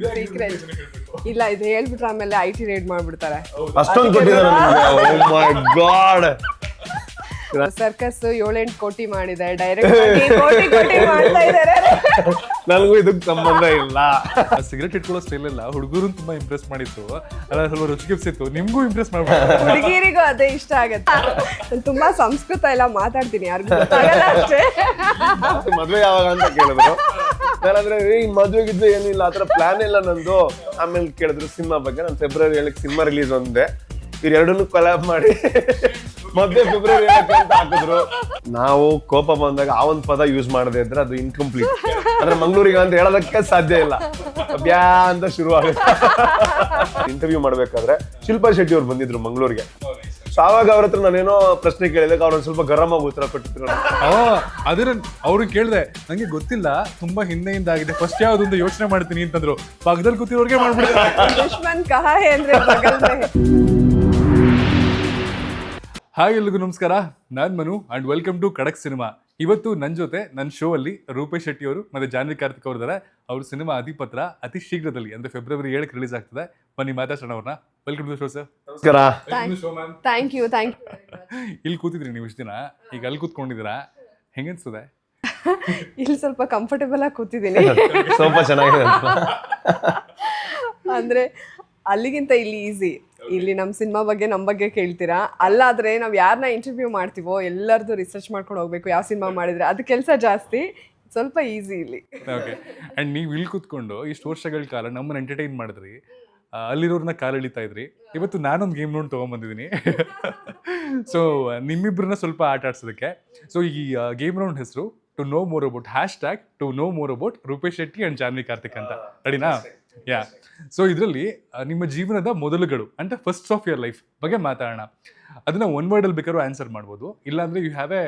Full secret. ಇಲ್ಲ ಇದು ಹೇಳ್ಬಿಟ್ರೆ ಆಮೇಲೆ IT ರೇಡ್ ಮಾಡ್ಬಿಡ್ತಾರೆ. ಅಷ್ಟೊಂದು ಕೊಟ್ಟಿದ್ದಾರೆ. ಓ ಮೈ ಗಾಡ್. ಸರ್ಕಸ್ 7-8 ಕೋಟಿ ಮಾಡಿದೆ, ಡೈರೆಕ್ಟ್ ಆಗಿ ಕೋಟಿ ಮಾಡ್ತಾ ಇದ್ದಾರೆ. ನನಗೂ ಇದಕ್ಕೆ ಸಂಬಂಧ ಇಲ್ಲ. ಸಿಗರೇಟ್ ಇಟ್ಕೊಳ್ಳೋ ಸ್ಟೈಲ್ ಎಲ್ಲ ಹುಡುಗರು ತುಂಬಾ ಇಂಪ್ರೆಸ್ ಮಾಡಿತ್ತು, ಅಲ್ಲ ಸ್ವಲ್ಪ ರುಚಿಗಿಪ್ಸಿತ್ತು, ನಿಮ್ಗೂ ಇಂಪ್ರೆಸ್ ಮಾಡ್ಬೋದು. ಹುಡುಗಿರಿಗೂ ಅದೇ ಇಷ್ಟ ಆಗತ್ತೆ. ನಾನು ತುಂಬಾ ಸಂಸ್ಕೃತ ಎಲ್ಲ ಮಾತಾಡ್ತೀನಿ, ಯಾರಿಗೂ ಗೊತ್ತಾಗಲ್ಲ ಅಷ್ಟೇ. ಮದ್ವೆ ಯಾವಾಗ ಅಂತ ಕೇಳಿದ್ರು, ನಾನಂದ್ರೆ ಈ ಮದ್ವೆಗಿದ್ದು ಏನಿಲ್ಲ, ಆತರ ಪ್ಲಾನ್ ಇಲ್ಲ ನಂದು. ಆಮೇಲೆ ಕೇಳಿದ್ರು ಸಿನಿಮಾ ಬಗ್ಗೆ. ನಾನು ಫೆಬ್ರವರಿ 7 ಸಿನಿಮಾ ರಿಲೀಸ್ ಒಂದೇ, ಇವ್ರು ಎರಡನ್ನೂ ಕೊಲಾಬ್ ಮಾಡಿ ಮದ್ವೆ ಫೆಬ್ರವರಿ 7 ಅಂತ ಹಾಕಿದ್ರು. ನಾವು ಕೋಪ ಬಂದಾಗ ಆ ಒಂದು ಪದ ಯೂಸ್ ಮಾಡದೆ ಇದ್ರೆ ಅದು ಇನ್ಕಂಪ್ಲೀಟ್. ಅಂದ್ರೆ ಮಂಗ್ಳೂರಿಗೆ ಅಂತ ಹೇಳೋದಕ್ಕೆ ಸಾಧ್ಯ ಇಲ್ಲ, ಬ್ಯಾ ಅಂತ ಶುರು ಆಗುತ್ತೆ. ಇಂಟರ್ವ್ಯೂ ಮಾಡ್ಬೇಕಾದ್ರೆ ಶಿಲ್ಪಾ ಶೆಟ್ಟಿ ಅವ್ರು ಬಂದಿದ್ರು ಮಂಗ್ಳೂರಿಗೆ. ಸೊ ಆವಾಗ ಅವ್ರ ಹತ್ರ ನಾನೇನೋ ಪ್ರಶ್ನೆ ಕೇಳಿದಾಗ ಅವ್ರು ಒಂದ್ ಸ್ವಲ್ಪ ಗರಂ ಆಗಿ ಉತ್ತರ ಕೊಟ್ಟಿದ್ರು. ಅದ್ರ ಅವ್ರಿಗೆ ಕೇಳಿದೆ, ನಂಗೆ ಗೊತ್ತಿಲ್ಲ, ತುಂಬಾ ಹಿಂದೆಯಿಂದ ಆಗಿದೆ, ಫಸ್ಟ್ ಯಾವ್ದೊಂದು ಯೋಚನೆ ಮಾಡ್ತೀನಿ ಅಂತಂದ್ರು. ಪಕ್ಕದಲ್ಲಿ ಕೂತಿರೋರ್ಗೆ ಮಾಡ್ಬಿಡ್ತಾರೆ. ದುಶ್ಮನ್ ಕಹಾ ಹೈ ಅಂದ್ರೆ ಬಗಲ್ ಮೇ. ಹಾಯ್ ಎಲ್ರಿಗೂ ನಮಸ್ಕಾರ, ನಾನ್ ಮನು ಅಂಡ್ ವೆಲ್ಕಮ್ ಟು ಖಡಕ್ ಸಿನಿಮಾ. ಇವತ್ತು ನನ್ನ ಜೊತೆ ನನ್ನ ಶೋ ಅಲ್ಲಿ ರೂಪೇಶ್ ಶೆಟ್ಟಿ ಅವರು ಮತ್ತೆ ಜಾನ್ವಿ ಕಾರ್ತಿಕ್ ಅವ್ರದಾರೆ. ಅವ್ರ ಸಿನಿಮಾ ಅಧಿಪತ್ರ ಅತಿ ಶೀಘ್ರದಲ್ಲಿ ಅಂದ್ರೆ ಫೆಬ್ರವರಿ 7 ರಿಲೀಸ್ ಆಗ್ತದೆ. ಬನ್ನಿ ಮಾತಾಡ್ಸೋಣ ಅವ್ರನ್ನ. Welcome to show sir. ನಮಸ್ಕಾರ. Thank you. ಇಲ್ಲಿ ಕೂತಿದ್ರಿ ನೀವು ಇಷ್ಟು ದಿನ, ಈಗ ಅಲ್ಲಿ ಕೂತ್ಕೊಂಡಿದ್ದೀರಾ, ಹೆಂಗನ್ಸ್ತದೆ? ಇಲ್ಲಿ ಸ್ವಲ್ಪ ಕಂಫರ್ಟೇಬಲ್ ಆಗಿ ಕೂತಿದ್ದೀನಿ. ಸ್ವಲ್ಪ ಚೆನ್ನಾಗಿದೆ ಅಂದ್ರೆ ಅಲ್ಲಿಗಿಂತ ಇಲ್ಲಿ ಈಸಿ. ಇಲ್ಲಿ ನಮ್ಮ ಸಿನಿಮಾ ಬಗ್ಗೆ ನಮ್ಮ ಬಗ್ಗೆ ಕೇಳ್ತೀರಾ, ಅಲ್ಲಾದ್ರೆ ನಾವು ಯಾರನ್ನ ಇಂಟರ್ವ್ಯೂ ಮಾಡ್ತೀವೋ ಎಲ್ಲರದು ರಿಸರ್ಚ್ ಮಾಡ್ಕೊಂಡು ಹೋಗ್ಬೇಕು, ಯಾವ ಸಿನಿಮಾ ಮಾಡಿದ್ರೆ ಅದು ಕೆಲಸ ಜಾಸ್ತಿ, ಸ್ವಲ್ಪ ಈಸಿ ಇಲ್ಲಿ. ಓಕೆ. ಅಂಡ್ ನೀವು ಇಲ್ಲಿ ಕೂತ್ಕೊಂಡು ಇಷ್ಟು ವರ್ಷಗಳ ಕಾಲ ನಮ್ಮನ್ನ ಎಂಟರ್ಟೈನ್ ಮಾಡಿದ್ರಿ, ಅಲ್ಲಿರೋರ್ನ ಕಾಲೆಳಿತಾ ಇದ್ರಿ. ಇವತ್ತು ನಾನೊಂದು ಗೇಮ್ ನೋಡಿ ತೊಗೊಂಬಂದಿದ್ದೀನಿ. ಸೊ ನಿಮ್ಮಿಬ್ಬರನ್ನ ಸ್ವಲ್ಪ ಆಟ ಆಡ್ಸೋದಕ್ಕೆ. ಸೊ ಈ ಗೇಮ್ ರೌಂಡ್ ಹೆಸರು to know more about #to know more about Rupesh Shetty and Jahnavi Karthik ಅಂತ. ರೆಡಿನಾ? ಯಾ. ಸೊ ಇದರಲ್ಲಿ ನಿಮ್ಮ ಜೀವನದ ಮೊದಲುಗಳು ಅಂದ್ರೆ ಫಸ್ಟ್ ಆಫ್ ಯುವರ್ ಲೈಫ್ ಬಗ್ಗೆ ಮಾತಾಡೋಣ. ಅದನ್ನ ಒನ್ ವರ್ಡಲ್ಲಿ ಬೇಕಾದ್ರೂ ಆನ್ಸರ್ ಮಾಡ್ಬೋದು, ಇಲ್ಲಾಂದ್ರೆ you have a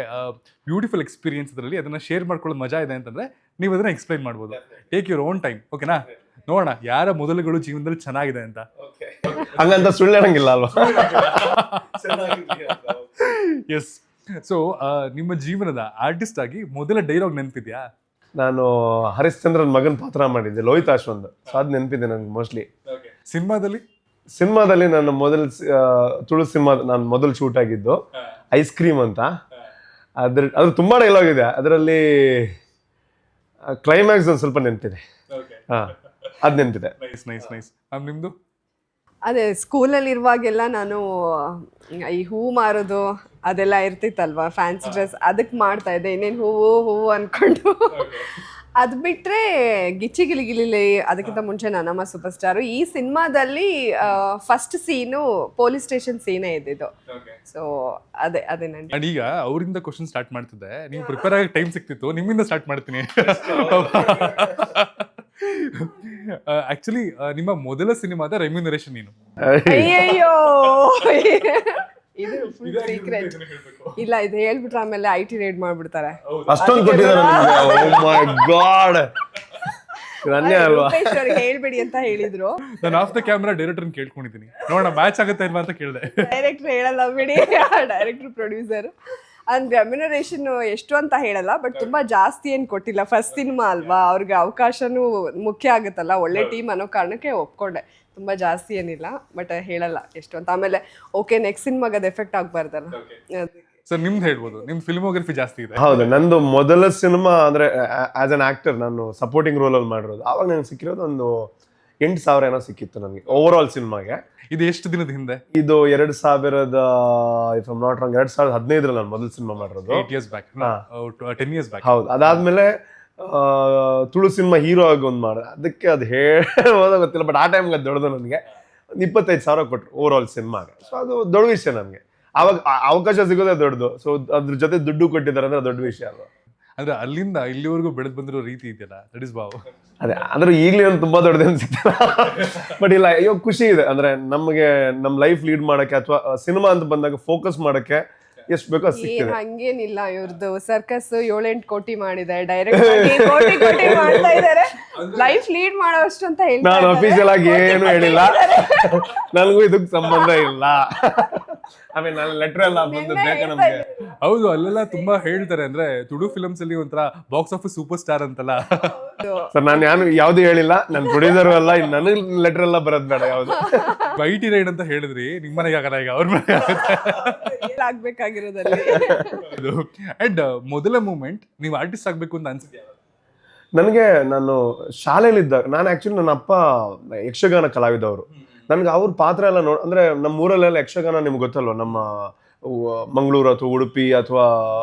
beautiful experience ಅದರಲ್ಲಿ, ಅದನ್ನ ಶೇರ್ ಮಾಡ್ಕೊಳ್ಳೋದು ಮಜಾ ಇದೆ ಅಂತಂದ್ರೆ ನೀವು ಅದನ್ನ ಎಕ್ಸ್ಪ್ಲೈನ್ ಮಾಡ್ಬೋದು. Take your own time. ಓಕೆನಾ? ನೋಡೋಣ ಯಾರ ಮೊದಲುಗಳು ಜೀವನದಲ್ಲಿ ಚೆನ್ನಾಗಿದೆ ಅಂತ. ಹಂಗಂತ ಸುಳ್ಳು ಹೇಳಂಗಿಲ್ಲ ಅಲ್ವಾ? ಎಸ್. ಸೊ ನಿಮ್ಮ ಜೀವನದ ಆರ್ಟಿಸ್ಟ್ ಆಗಿ ಮೊದಲ ಡೈಲಾಗ್ ನೆನಪಿದ್ಯಾ? ನಾನು ಹರಿಶ್ಚಂದ್ರನ್ ಮಗನ್ ಪಾತ್ರ ಮಾಡಿದ್ದೆ, ಲೋಹಿತ್ ಅಶ್ವಂತ್. ಸೊ ಅದು ನೆನಪಿದೆ ನನ್ಗೆ ಮೋಸ್ಟ್ಲಿ. ಸಿನಿಮಾದಲ್ಲಿ ನನ್ನ ತುಳು ಸಿನಿಮಾ ನಾನು ಮೊದಲು ಶೂಟ್ ಆಗಿದ್ದು ಐಸ್ ಕ್ರೀಮ್ ಅಂತ. ಅದು ತುಂಬಾ ಡೈಲಾಗ್ ಇದೆ ಅದರಲ್ಲಿ. ಕ್ಲೈಮ್ಯಾಕ್ಸ್ ಒಂದು ಸ್ವಲ್ಪ ನೆನಪಿದೆ. ಅದ್ ನೆನಪಿದೆ. ನಿಮ್ದು? ಅದೇ ಸ್ಕೂಲಲ್ಲಿ ಇರುವಾಗೆಲ್ಲ ನಾನು ಈ ಹೂವು ಮಾರೋದು ಅದೆಲ್ಲ ಇರ್ತಿತ್ತಲ್ವಾ, ಫ್ಯಾನ್ಸಿ ಡ್ರೆಸ್, ಅದಕ್ಕೆ ಮಾಡ್ತಾ ಇದ್ದೆ. ಇನ್ನೇನು ಹೂವು ಅನ್ಕೊಂಡು. ಅದು ಬಿಟ್ಟರೆ ಗಿಚ್ಚಿ ಗಿಲಿಗಿಲಿ, ಅದಕ್ಕಿಂತ ಮುಂಚೆ ನನ್ನಮ್ಮ ಸೂಪರ್ ಸ್ಟಾರು. ಈ ಸಿನಿಮಾದಲ್ಲಿ ಫಸ್ಟ್ ಸೀನು ಪೊಲೀಸ್ ಸ್ಟೇಷನ್ ಸೀನೇ ಇದ್ದಿದ್ದು. ಸೊ ಅದೇ ನಾನು ಈಗ ಅವರಿಂದ ಕ್ವಶನ್ ಸ್ಟಾರ್ಟ್ ಮಾಡ್ತಿದ್ದೆ, ನೀವು ಪ್ರಿಪೇರ್ ಆಗಿ ಟೈಮ್ ಸಿಕ್ತಿತ್ತು, ನಿಮ್ಮಿಂದ ಸ್ಟಾರ್ಟ್ ಮಾಡ್ತೀನಿ. ಆಕ್ಚುಲಿ ನಿಮ್ಮ ಮೊದಲ ಸಿನಿಮಾದ ರೆಮ್ಯುನರೇಷನ್ ಏನು? ಅಯ್ಯಯ್ಯೋ, ಇದು ಫುಲ್ ಸೀಕ್ರೆಟ್. ಇಲ್ಲ ಇದು ಹೇಳ್ಬಿಟ್ರೆ ಆಮೇಲೆ IT ರೇಡ್ ಮಾಡ್ಬಿಡ್ತಾರೆ. ಅಷ್ಟೊಂದು ಕೊಟ್ಟಿದ್ದಾರೆ. ಓ ಮೈ ಗಾಡ್. ರೂಪೇಶ್ ಅವ್ರಿಗೆ ಹೇಳ್ಬೇಡಿ ಅಂತ ಹೇಳಿದ್ರು. ನಾನು ಆಫ್ ದ ಕ್ಯಾಮ್ರಾ ಡೈರೆಕ್ಟರ್ ಕೇಳ್ಕೊಂಡಿದ್ದೀನಿ, ನೋಡೋಣ ಮ್ಯಾಚ್ ಆಗುತ್ತೆ ಇಲ್ವಾ ಅಂತ ಕೇಳಿದೆ. ಡೈರೆಕ್ಟರ್ ಹೇಳಲ್ಲ ಬಿಡಿ, ಡೈರೆಕ್ಟರ್ ಪ್ರೊಡ್ಯೂಸರ್. ಅಂಡ್ ರೆಮ್ಯುನರೇಷನ್ ಎಷ್ಟು ಅಂತ ಹೇಳಲ್ಲ, ಬಟ್ ತುಂಬಾ ಜಾಸ್ತಿ ಏನು ಕೊಟ್ಟಿಲ್ಲ. ಫಸ್ಟ್ ಸಿನಿಮಾ ಅಲ್ವಾ, ಅವ್ರಿಗೆ ಅವಕಾಶನೂ ಮುಖ್ಯ ಆಗುತ್ತಲ್ಲ, ಒಳ್ಳೆ ಟೀಮ್ ಅನ್ನೋ ಕಾರಣಕ್ಕೆ ಒಪ್ಕೊಂಡೆ. ತುಂಬಾ ಜಾಸ್ತಿ ಏನಿಲ್ಲ, ಬಟ್ ಹೇಳಲ್ಲ ಎಷ್ಟು ಅಂತ. ಆಮೇಲೆ ಓಕೆ, ನೆಕ್ಸ್ಟ್ ಸಿನಿಮಾಗೆ ಅದು ಎಫೆಕ್ಟ್ ಆಗ್ಬಾರ್ದಲ್ಲ. ಸರ್ ನಿಮ್ದು ಹೇಳ್ಬೋದು, ನಿಮ್ ಫಿಲ್ಮೋಗ್ರಫಿ ಜಾಸ್ತಿ ಇದೆ. ಹೌದು, ನಂದು ಮೊದಲ ಸಿನಿಮಾ ಅಂದ್ರೆ ಆಸ್ ಅನ್ ಆಕ್ಟರ್ ನಾನು ಸಪೋರ್ಟಿಂಗ್ ರೋಲ್ ಅಲ್ಲಿ ಮಾಡಿರೋದು. ಆವಾಗ ನನಗೆ ಸಿಕ್ಕಿರೋದು ಒಂದು 8,000 ಏನೋ ಸಿಕ್ಕಿತ್ತು ನನಗೆ ಓವರ್ ಆಲ್ ಸಿನಿಮಾಗೆ. ಇದು ಎಷ್ಟು ದಿನದ ಹಿಂದೆ? ಇದು 2000 ಇಫ್ ಐಮ್ ನಾಟ್ ರಾಂಗ್ 2015 ನಾನು ಮೊದಲ ಸಿನಿಮಾ ಮಾಡಿರೋದು. 8 years back. 10 years back. ಹೌದು. ಅದಾದ್ಮೇಲೆ ತುಳು ಸಿನಿಮಾ ಹೀರೋ ಆಗಿ ಒಂದು ಮಾಡಿದೆ. ಅದಕ್ಕೆ ಅದು ಹೇಳೋದು ಗೊತ್ತಿಲ್ಲ, ಬಟ್ ಆ ಟೈಮ್ಗೆ ಅದು ದೊಡ್ಡದು. ನನಗೆ 25,000 ಕೊಟ್ಟರು ಓವರ್ ಆಲ್ ಸಿನಿಮಾಗೆ. ಸೊ ಅದು ದೊಡ್ಡ ವಿಷಯ ನನಗೆ. ಆವಾಗ ಅವಕಾಶ ಸಿಗೋದೇ ದೊಡ್ಡದು. ಸೊ ಅದ್ರ ಜೊತೆ ದುಡ್ಡು ಕೊಟ್ಟಿದ್ದಾರೆ ಅಂದ್ರೆ ದೊಡ್ಡ ವಿಷಯ ಅಲ್ವಾ? ಅಂದ್ರೆ ಅಲ್ಲಿಂದ ಇಲ್ಲಿವರೆಗೂ ಬೆಳೆದು ಬಂದಿರೋ ರೀತಿ ಇದೆಯಲ್ಲ, ದಟ್ ಇಸ್ ವಾವ್. ಅದೇ ಅಂದ್ರೆ ಈಗಲೇ ಒಂದು ತುಂಬಾ ದೊಡ್ಡದೇನು ಸಿಗ್ತದೆ, ಬಟ್ ಇಲ್ಲ, ಅಯ್ಯೋ ಖುಷಿ ಇದೆ. ಅಂದ್ರೆ ನಮಗೆ ನಮ್ಮ ಲೈಫ್ ಲೀಡ್ ಮಾಡಕ್ಕೆ ಅಥವಾ ಸಿನಿಮಾ ಅಂತ ಬಂದಾಗ ಫೋಕಸ್ ಮಾಡಕ್ಕೆ ಎಷ್ಟು ಬೇಕೋ ಅದು ಸಿಗ್ತದೆ. ಹಂಗೇನಿಲ್ಲ, ಇವ್ರದ್ದು ಸರ್ಕಸ್ 7-8 ಕೋಟಿ ಮಾಡಿದೆ, ಡೈರೆಕ್ಟ್ ಆಗಿ ಕೋಟಿ ಮಾಡ್ತಾ ಇದ್ದಾರೆ. ಲೈಫ್ ಲೀಡ್ ಮಾಡೋಷ್ಟು ಅಂತ ಹೇಳಿ ನಾನು ಅಫಿಷಿಯಲ್ ಆಗಿ ಏನು ಹೇಳಿಲ್ಲ, ನನಗೂ ಇದಕ್ಕೆ ಸಂಬಂಧ ಇಲ್ಲ. ಆಮೇಲೆ ನಾನು ಲೆಟರ್ ಎಲ್ಲ ಬಂದು ಬೇಕಾ ನಮ್ಗೆ. ಹೌದು, ಅಲ್ಲೆಲ್ಲ ತುಂಬಾ ಹೇಳ್ತಾರೆ, ಅಂದ್ರೆ ತುಳು ಫಿಲಮ್ಸ್ ಅಲ್ಲಿ ಒಂಥರ ಬಾಕ್ಸ್ ಆಫೀಸ್ ಸೂಪರ್ ಸ್ಟಾರ್ ಅಂತಲ್ಲ. ಸರ್ ನಾನು ಯಾವ್ದು ಹೇಳಿಲ್ಲ, ನಾನು ಪ್ರೊಡ್ಯೂಸರ್ ಅಲ್ಲ, ನನಗೆ ಲೆಟರ್ ಎಲ್ಲ ಬರೋದ್ ಬೇಡ ಯಾವ್ದು. ಐಟಿ ರೈಡ್ ಅಂತ ಹೇಳಿದ್ರಿ, ನಿಮ್ ಮನೆಗೆ ಆಗಲ್ಲ, ಈಗ ಅವ್ರ ಮನೆಗೆ ಆಗ್ಬೇಕಾಗಿರೋದಲ್ಲಿ. ಅಂಡ್ ಮೊದಲ ಮೂಮೆಂಟ್ ನೀವು ಆರ್ಟಿಸ್ಟ್ ಆಗ್ಬೇಕು ಅಂತ ಅನ್ಸಿದ್ಯಾ? ನನಗೆ ನಾನು ಶಾಲೆಯಲ್ಲಿದ್ದಾಗ, ನಾನು ಆಕ್ಚುಲಿ ನನ್ನ ಅಪ್ಪ ಯಕ್ಷಗಾನ ಕಲಾವಿದವರು. ನನ್ಗೆ ಅವ್ರ ಪಾತ್ರ ಎಲ್ಲ ಅಂದ್ರೆ ನಮ್ಮ ಊರಲ್ಲೆಲ್ಲ ಯಕ್ಷಗಾನ ನಿಮ್ಗೆ ಗೊತ್ತಲ್ವ, ನಮ್ಮ ಮಂಗಳೂರು ಅಥವಾ ಉಡುಪಿ ಅಥವಾ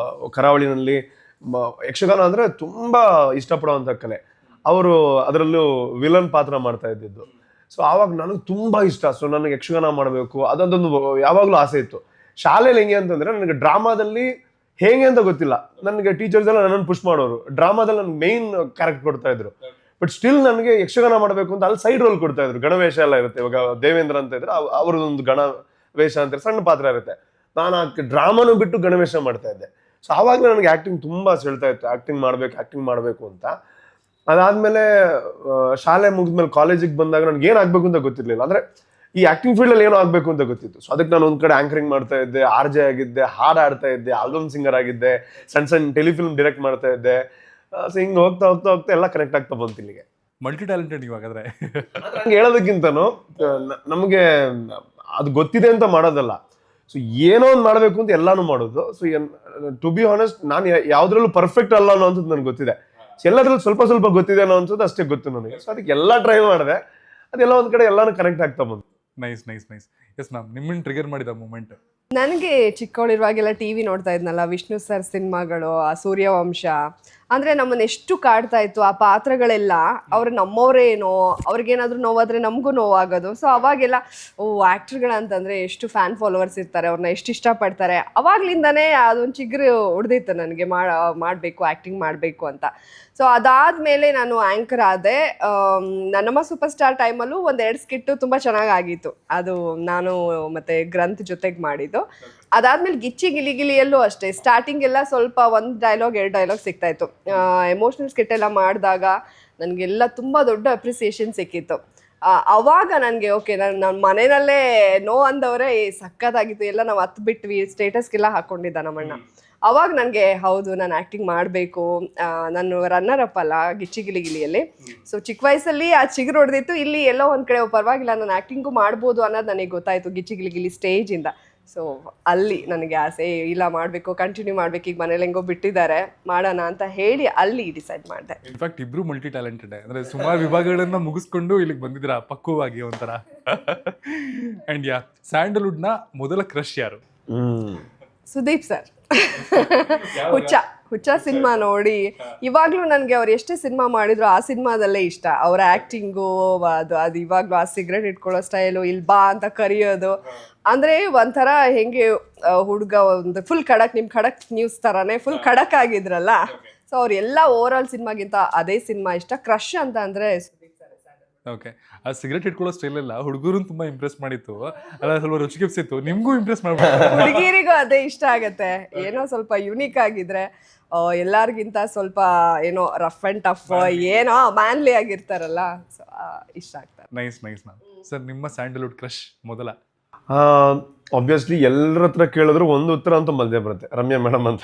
ಕರಾವಳಿನಲ್ಲಿ ಯಕ್ಷಗಾನ ಅಂದ್ರೆ ತುಂಬಾ ಇಷ್ಟಪಡುವಂಥ ಕಲೆ. ಅವರು ಅದರಲ್ಲೂ ವಿಲನ್ ಪಾತ್ರ ಮಾಡ್ತಾ ಇದ್ದಿದ್ದು. ಸೊ ಆವಾಗ ನನಗೆ ತುಂಬಾ ಇಷ್ಟ. ಸೊ ನನಗೆ ಯಕ್ಷಗಾನ ಮಾಡಬೇಕು ಅದೊಂದೊಂದು ಯಾವಾಗಲೂ ಆಸೆ ಇತ್ತು. ಶಾಲೆಯಲ್ಲಿ ಹೆಂಗೆ ಅಂತಂದ್ರೆ ನನಗೆ ಡ್ರಾಮಾದಲ್ಲಿ ಹೇಗೆ ಅಂತ ಗೊತ್ತಿಲ್ಲ, ನನಗೆ ಟೀಚರ್ಸ್ ಎಲ್ಲ ನನ್ನನ್ನು ಪುಷ್ ಮಾಡೋರು. ಡ್ರಾಮಾದಲ್ಲಿ ನನ್ಗೆ ಮೇನ್ ಕ್ಯಾರೆಕ್ಟರ್ ಕೊಡ್ತಾ ಇದ್ರು. ಬಟ್ ಸ್ಟಿಲ್ ನನಗೆ ಯಕ್ಷಗಾನ ಮಾಡಬೇಕು ಅಂತ ಅಲ್ಲಿ ಸೈಡ್ ರೋಲ್ ಕೊಡ್ತಾ ಇದ್ರು. ಗಣವೇಷ ಎಲ್ಲ ಇರುತ್ತೆ. ಇವಾಗ ದೇವೇಂದ್ರ ಅಂತ ಇದ್ರೆ ಅವ್ರದ್ದೊಂದು ಗಣವೇಷ ಅಂತ ಸಣ್ಣ ಪಾತ್ರ ಇರುತ್ತೆ. ನಾನು ಆ ಡ್ರಾಮಾನು ಬಿಟ್ಟು ಗಣವೇಷ ಮಾಡ್ತಾ ಇದ್ದೆ. ಸೊ ಆವಾಗಲೇ ನನಗೆ ಆಕ್ಟಿಂಗ್ ತುಂಬಾ ಸೆಳ್ತಾ ಇತ್ತು, ಆಕ್ಟಿಂಗ್ ಮಾಡಬೇಕು ಅಂತ. ಅದಾದ್ಮೇಲೆ ಶಾಲೆ ಮುಗಿದ್ಮೇಲೆ ಕಾಲೇಜಿಗೆ ಬಂದಾಗ ನನ್ಗೆ ಏನ್ ಆಗ್ಬೇಕು ಅಂತ ಗೊತ್ತಿರ್ಲಿಲ್ಲ. ಅಂದ್ರೆ ಈ ಆಕ್ಟಿಂಗ್ ಫೀಲ್ಡ್ ಅಲ್ಲಿ ಏನೋ ಆಗ್ಬೇಕು ಅಂತ ಗೊತ್ತಿತ್ತು. ಸೊ ಅದಕ್ಕೆ ನಾನು ಒಂದ್ ಕಡೆ ಆಂಕರಿಂಗ್ ಮಾಡ್ತಾ ಇದ್ದೆ, RJ ಆಗಿದ್ದೆ, ಹಾಡು ಆಡ್ತಾ ಇದ್ದೆ, ಆಲ್ಬಮ್ ಸಿಂಗರ್ ಆಗಿದ್ದೆ, ಸಣ್ಣ ಟೆಲಿಫಿಲ್ಮ್ ಡೈರೆಕ್ಟ್ ಮಾಡ್ತಾ ಇದ್ದೆ. ಸೊ ಹಿಂಗೆ ಹೋಗ್ತಾ ಎಲ್ಲ ಕನೆಕ್ಟ್ ಆಗ್ತಾ ಬಂತು ಇಲ್ಲಿಗೆ. ಮಲ್ಟಿ ಟ್ಯಾಲೆಂಟೆಡ್ ಇವಾಗಾದ್ರೆ. ನಂಗೆ ಹೇಳೋದಕ್ಕಿಂತನೂ ನಮಗೆ ಅದು ಗೊತ್ತಿದೆ ಅಂತ ಮಾಡೋದಲ್ಲ. ಸೊ ಏನೋ ಒಂದು ಮಾಡಬೇಕು ಅಂತ ಎಲ್ಲಾನು ಮಾಡೋದು. ಸೊ ಟು ಬಿ ಹಾನೆಸ್ಟ್, ನಾನು ಯಾವ್ದ್ರಲ್ಲೂ ಪರ್ಫೆಕ್ಟ್ ಅಲ್ಲ ಅನ್ನೋ ಅಂತದ್ದು ನನ್ಗೆ ಗೊತ್ತಿದೆ. ಎಲ್ಲದ್ರಲ್ಲೂ ಸ್ವಲ್ಪ ಗೊತ್ತಿದೆ ಅನ್ನೋ ಅನ್ಸೋದು ಅಷ್ಟೇ ಗೊತ್ತು ನನಗೆ. ಸೊ ಅದಕ್ಕೆ ಎಲ್ಲ ಟ್ರೈ ಮಾಡಿದೆ, ಅದೆಲ್ಲ ಒಂದ್ ಕಡೆ ಎಲ್ಲಾನು ಕನೆಕ್ಟ್ ಆಗ್ತಾ ಬಂತು. ನೈಸ್. ಎಸ್ ಮ್ಯಾಮ್, ನಿಮ್ಮನ್ನ ಟ್ರಿಗರ್ ಮಾಡಿದ ಮೂಮೆಂಟ್? ನನಗೆ ಚಿಕ್ಕವಳಿರುವಾಗೆಲ್ಲ TV ನೋಡ್ತಾ ಇದ್ನಲ್ಲ, ವಿಷ್ಣು ಸರ್ ಸಿನಿಮಾಗಳು, ಆ ಸೂರ್ಯವಂಶ, ಅಂದರೆ ನಮ್ಮನ್ನು ಎಷ್ಟು ಕಾಡ್ತಾ ಇತ್ತು ಆ ಪಾತ್ರಗಳೆಲ್ಲ. ಅವ್ರು ನಮ್ಮವರೇನೋ, ಅವ್ರಿಗೇನಾದ್ರೂ ನೋವಾದರೆ ನಮಗೂ ನೋವಾಗೋದು. ಸೊ ಅವಾಗೆಲ್ಲ ಆ್ಯಕ್ಟ್ರ್ಗಳಂತಂದರೆ ಎಷ್ಟು ಫ್ಯಾನ್ ಫಾಲೋವರ್ಸ್ ಇರ್ತಾರೆ, ಅವ್ರನ್ನ ಎಷ್ಟು ಇಷ್ಟಪಡ್ತಾರೆ. ಅವಾಗ್ಲಿಂದನೇ ಅದೊಂದು ಚಿಗುರು ಹೊಡೆದಿತ್ತು ನನಗೆ, ಮಾಡಬೇಕು, ಆ್ಯಕ್ಟಿಂಗ್ ಮಾಡಬೇಕು ಅಂತ. ಸೊ ಅದಾದಮೇಲೆ ನಾನು ಆ್ಯಂಕರ್ ಆದೆ. ನನ್ನಮ್ಮ ಸೂಪರ್ ಸ್ಟಾರ್ ಟೈಮಲ್ಲೂ 1-2 ಸ್ಕಿಟ್ಟು ತುಂಬ ಚೆನ್ನಾಗಾಗಿತ್ತು. ಅದು ನಾನು ಮತ್ತು ಗ್ರಂಥ್ ಜೊತೆಗೆ ಮಾಡಿದ್ದು. ಅದಾದ್ಮೇಲೆ ಗಿಚ್ಚಿ ಗಿಲಿಗಿಲಿಯಲ್ಲೂ ಅಷ್ಟೇ, ಸ್ಟಾರ್ಟಿಂಗ್ ಎಲ್ಲ ಸ್ವಲ್ಪ 1 ಡೈಲಾಗ್ 2 ಡೈಲಾಗ್ ಸಿಗ್ತಾಯಿತ್ತು. ಎಮೋಷ್ನಲ್ ಸ್ಕಿಟ್ ಎಲ್ಲ ಮಾಡಿದಾಗ ನನಗೆಲ್ಲ ತುಂಬ ದೊಡ್ಡ ಅಪ್ರಿಸಿಯೇಷನ್ ಸಿಕ್ಕಿತ್ತು. ಅವಾಗ ನನಗೆ ಓಕೆ, ನನ್ನ ಮನೆಯಲ್ಲೇ ನೋ ಅಂದವರೇ ಸಕ್ಕತ್ತಾಗಿತ್ತು, ಎಲ್ಲ ನಾವು ಹತ್ತು ಬಿಟ್ವಿ, ಸ್ಟೇಟಸ್ಗೆಲ್ಲ ಹಾಕ್ಕೊಂಡಿದ್ದ ನಮ್ಮಣ್ಣ. ಅವಾಗ ನನಗೆ ಹೌದು, ನಾನು ಆ್ಯಕ್ಟಿಂಗ್ ಮಾಡಬೇಕು. ನಾನು ರನ್ನರ್ ಅಪ್ ಅಲ್ಲ ಗಿಚ್ಚಿ ಗಿಲಿಗಿಲಿಯಲ್ಲಿ. ಸೊ ಚಿಕ್ಕ ವಯಸ್ಸಲ್ಲಿ ಆ ಚಿಗುರು ಹೊಡೆದಿತ್ತು. ಇಲ್ಲಿ ಎಲ್ಲೋ ಒಂದು ಕಡೆ ಪರವಾಗಿಲ್ಲ, ನಾನು ಆ್ಯಕ್ಟಿಂಗು ಮಾಡ್ಬೋದು ಅನ್ನೋದು ನನಗೆ ಗೊತ್ತಾಯಿತು ಗಿಚ್ಚಿ ಗಿಲಿಗಿಲಿ ಸ್ಟೇಜಿಂದ. ಸೊ ಅಲ್ಲಿ ನನಗೆ ಆಸೆ, ಇಲ್ಲ ಮಾಡಬೇಕು, ಕಂಟಿನ್ಯೂ ಮಾಡಬೇಕು, ಈಗ ಮನೇಲಿ ಹೆಂಗೋ ಬಿಟ್ಟಿದ್ದಾರೆ, ಮಾಡೋಣ ಅಂತ ಹೇಳಿ ಅಲ್ಲಿ ಡಿಸೈಡ್ ಮಾಡಿದೆ. ಇನ್ಫ್ಯಾಕ್ಟ್ ಇಬ್ರು ಮಲ್ಟಿ ಟ್ಯಾಲೆಂಟೆಡ್, ಅಂದ್ರೆ ಸುಮಾರು ವಿಭಾಗಗಳನ್ನ ಮುಗಿಸ್ಕೊಂಡು ಇಲ್ಲಿಗೆ ಬಂದಿದ್ದೀರಾ ಪಕ್ವವಾಗಿ ಒಂಥರ. ಅಂಡ್ ಸ್ಯಾಂಡಲ್ವುಡ್ನ ಮೊದಲ ಕ್ರಶ್ ಯಾರು? ಸುದೀಪ್ ಸರ್. ಹುಚ್ಚ ಸಿನಿಮಾ ನೋಡಿ ಇವಾಗ್ಲೂ ನನಗೆ ಅವ್ರು ಎಷ್ಟೇ ಸಿನಿಮಾ ಮಾಡಿದ್ರು ಆ ಸಿನಿಮಾದಲ್ಲೇ ಇಷ್ಟ. ಅವರ ಆ್ಯಕ್ಟಿಂಗು, ಅದು ಇವಾಗಲೂ ಆ ಸಿಗರೇಟ್ ಇಟ್ಕೊಳ್ಳೋ ಸ್ಟೈಲು, ಇಲ್ಲಿ ಬಾ ಅಂತ ಕರೆಯೋದು, ಅಂದರೆ ಒಂಥರ ಹೆಂಗೆ ಹುಡುಗ ಒಂದು ಫುಲ್ ಖಡಕ್, ನಿಮ್ಮ ಖಡಕ್ ನ್ಯೂಸ್ ಥರನೇ ಫುಲ್ ಖಡಕ್ ಆಗಿದ್ರಲ್ಲ. ಸೊ ಅವ್ರೆಲ್ಲ ಓವರ್ ಆಲ್ ಸಿನಿಮಾಗಿಂತ ಅದೇ ಸಿನಿಮಾ ಇಷ್ಟ. ಕ್ರಶ್ ಅಂತ ಅಂದರೆ ಓಕೆ, ಆ ಸಿಗರೇಟ್ ಇಟ್ಕೊಳ್ಳೋ ಸ್ಟೈಲ್ ಎಲ್ಲ ಹುಡುಗರು ತುಂಬಾ ಇಂಪ್ರೆಸ್ ಮಾಡಿತ್ತು, ಅಲ್ಲ ಸ್ವಲ್ಪ ರುಚಿಗೆಪ್ಸಿತ್ತು, ನಿಮ್ಗೂ ಇಂಪ್ರೆಸ್ ಮಾಡ್ಬೋದು. ಹುಡುಗಿರಿಗೂ ಅದೇ ಇಷ್ಟ ಆಗತ್ತೆ, ಏನೋ ಸ್ವಲ್ಪ ಯುನೀಕ್ ಆಗಿದ್ರೆ. ಎಲ್ಲರಿಗಿಂತ ಸ್ವಲ್ಪ ಏನೋ ರಫ್ ಆ್ಯಂಡ್ ಟಫ್, ಏನೋ ಮ್ಯಾನ್ಲಿ ಆಗಿರ್ತಾರಲ್ಲ, ಸೊ ಇಷ್ಟ ಆಗ್ತಾರೆ. Nice ma'am. ಸರ್, ನಿಮ್ಮ ಸ್ಯಾಂಡಲ್ವುಡ್ ಕ್ರಶ್ ಮೊದಲ? ಆಬ್ವಿಯಸ್ಲಿ ಎಲ್ಲರ ಹತ್ರ ಕೇಳಿದ್ರು ಒಂದು ಉತ್ತರ ಅಂತ ಬಂದೇ ಬರುತ್ತೆ, ರಮ್ಯಾ ಮೇಡಮ್ ಅಂತ.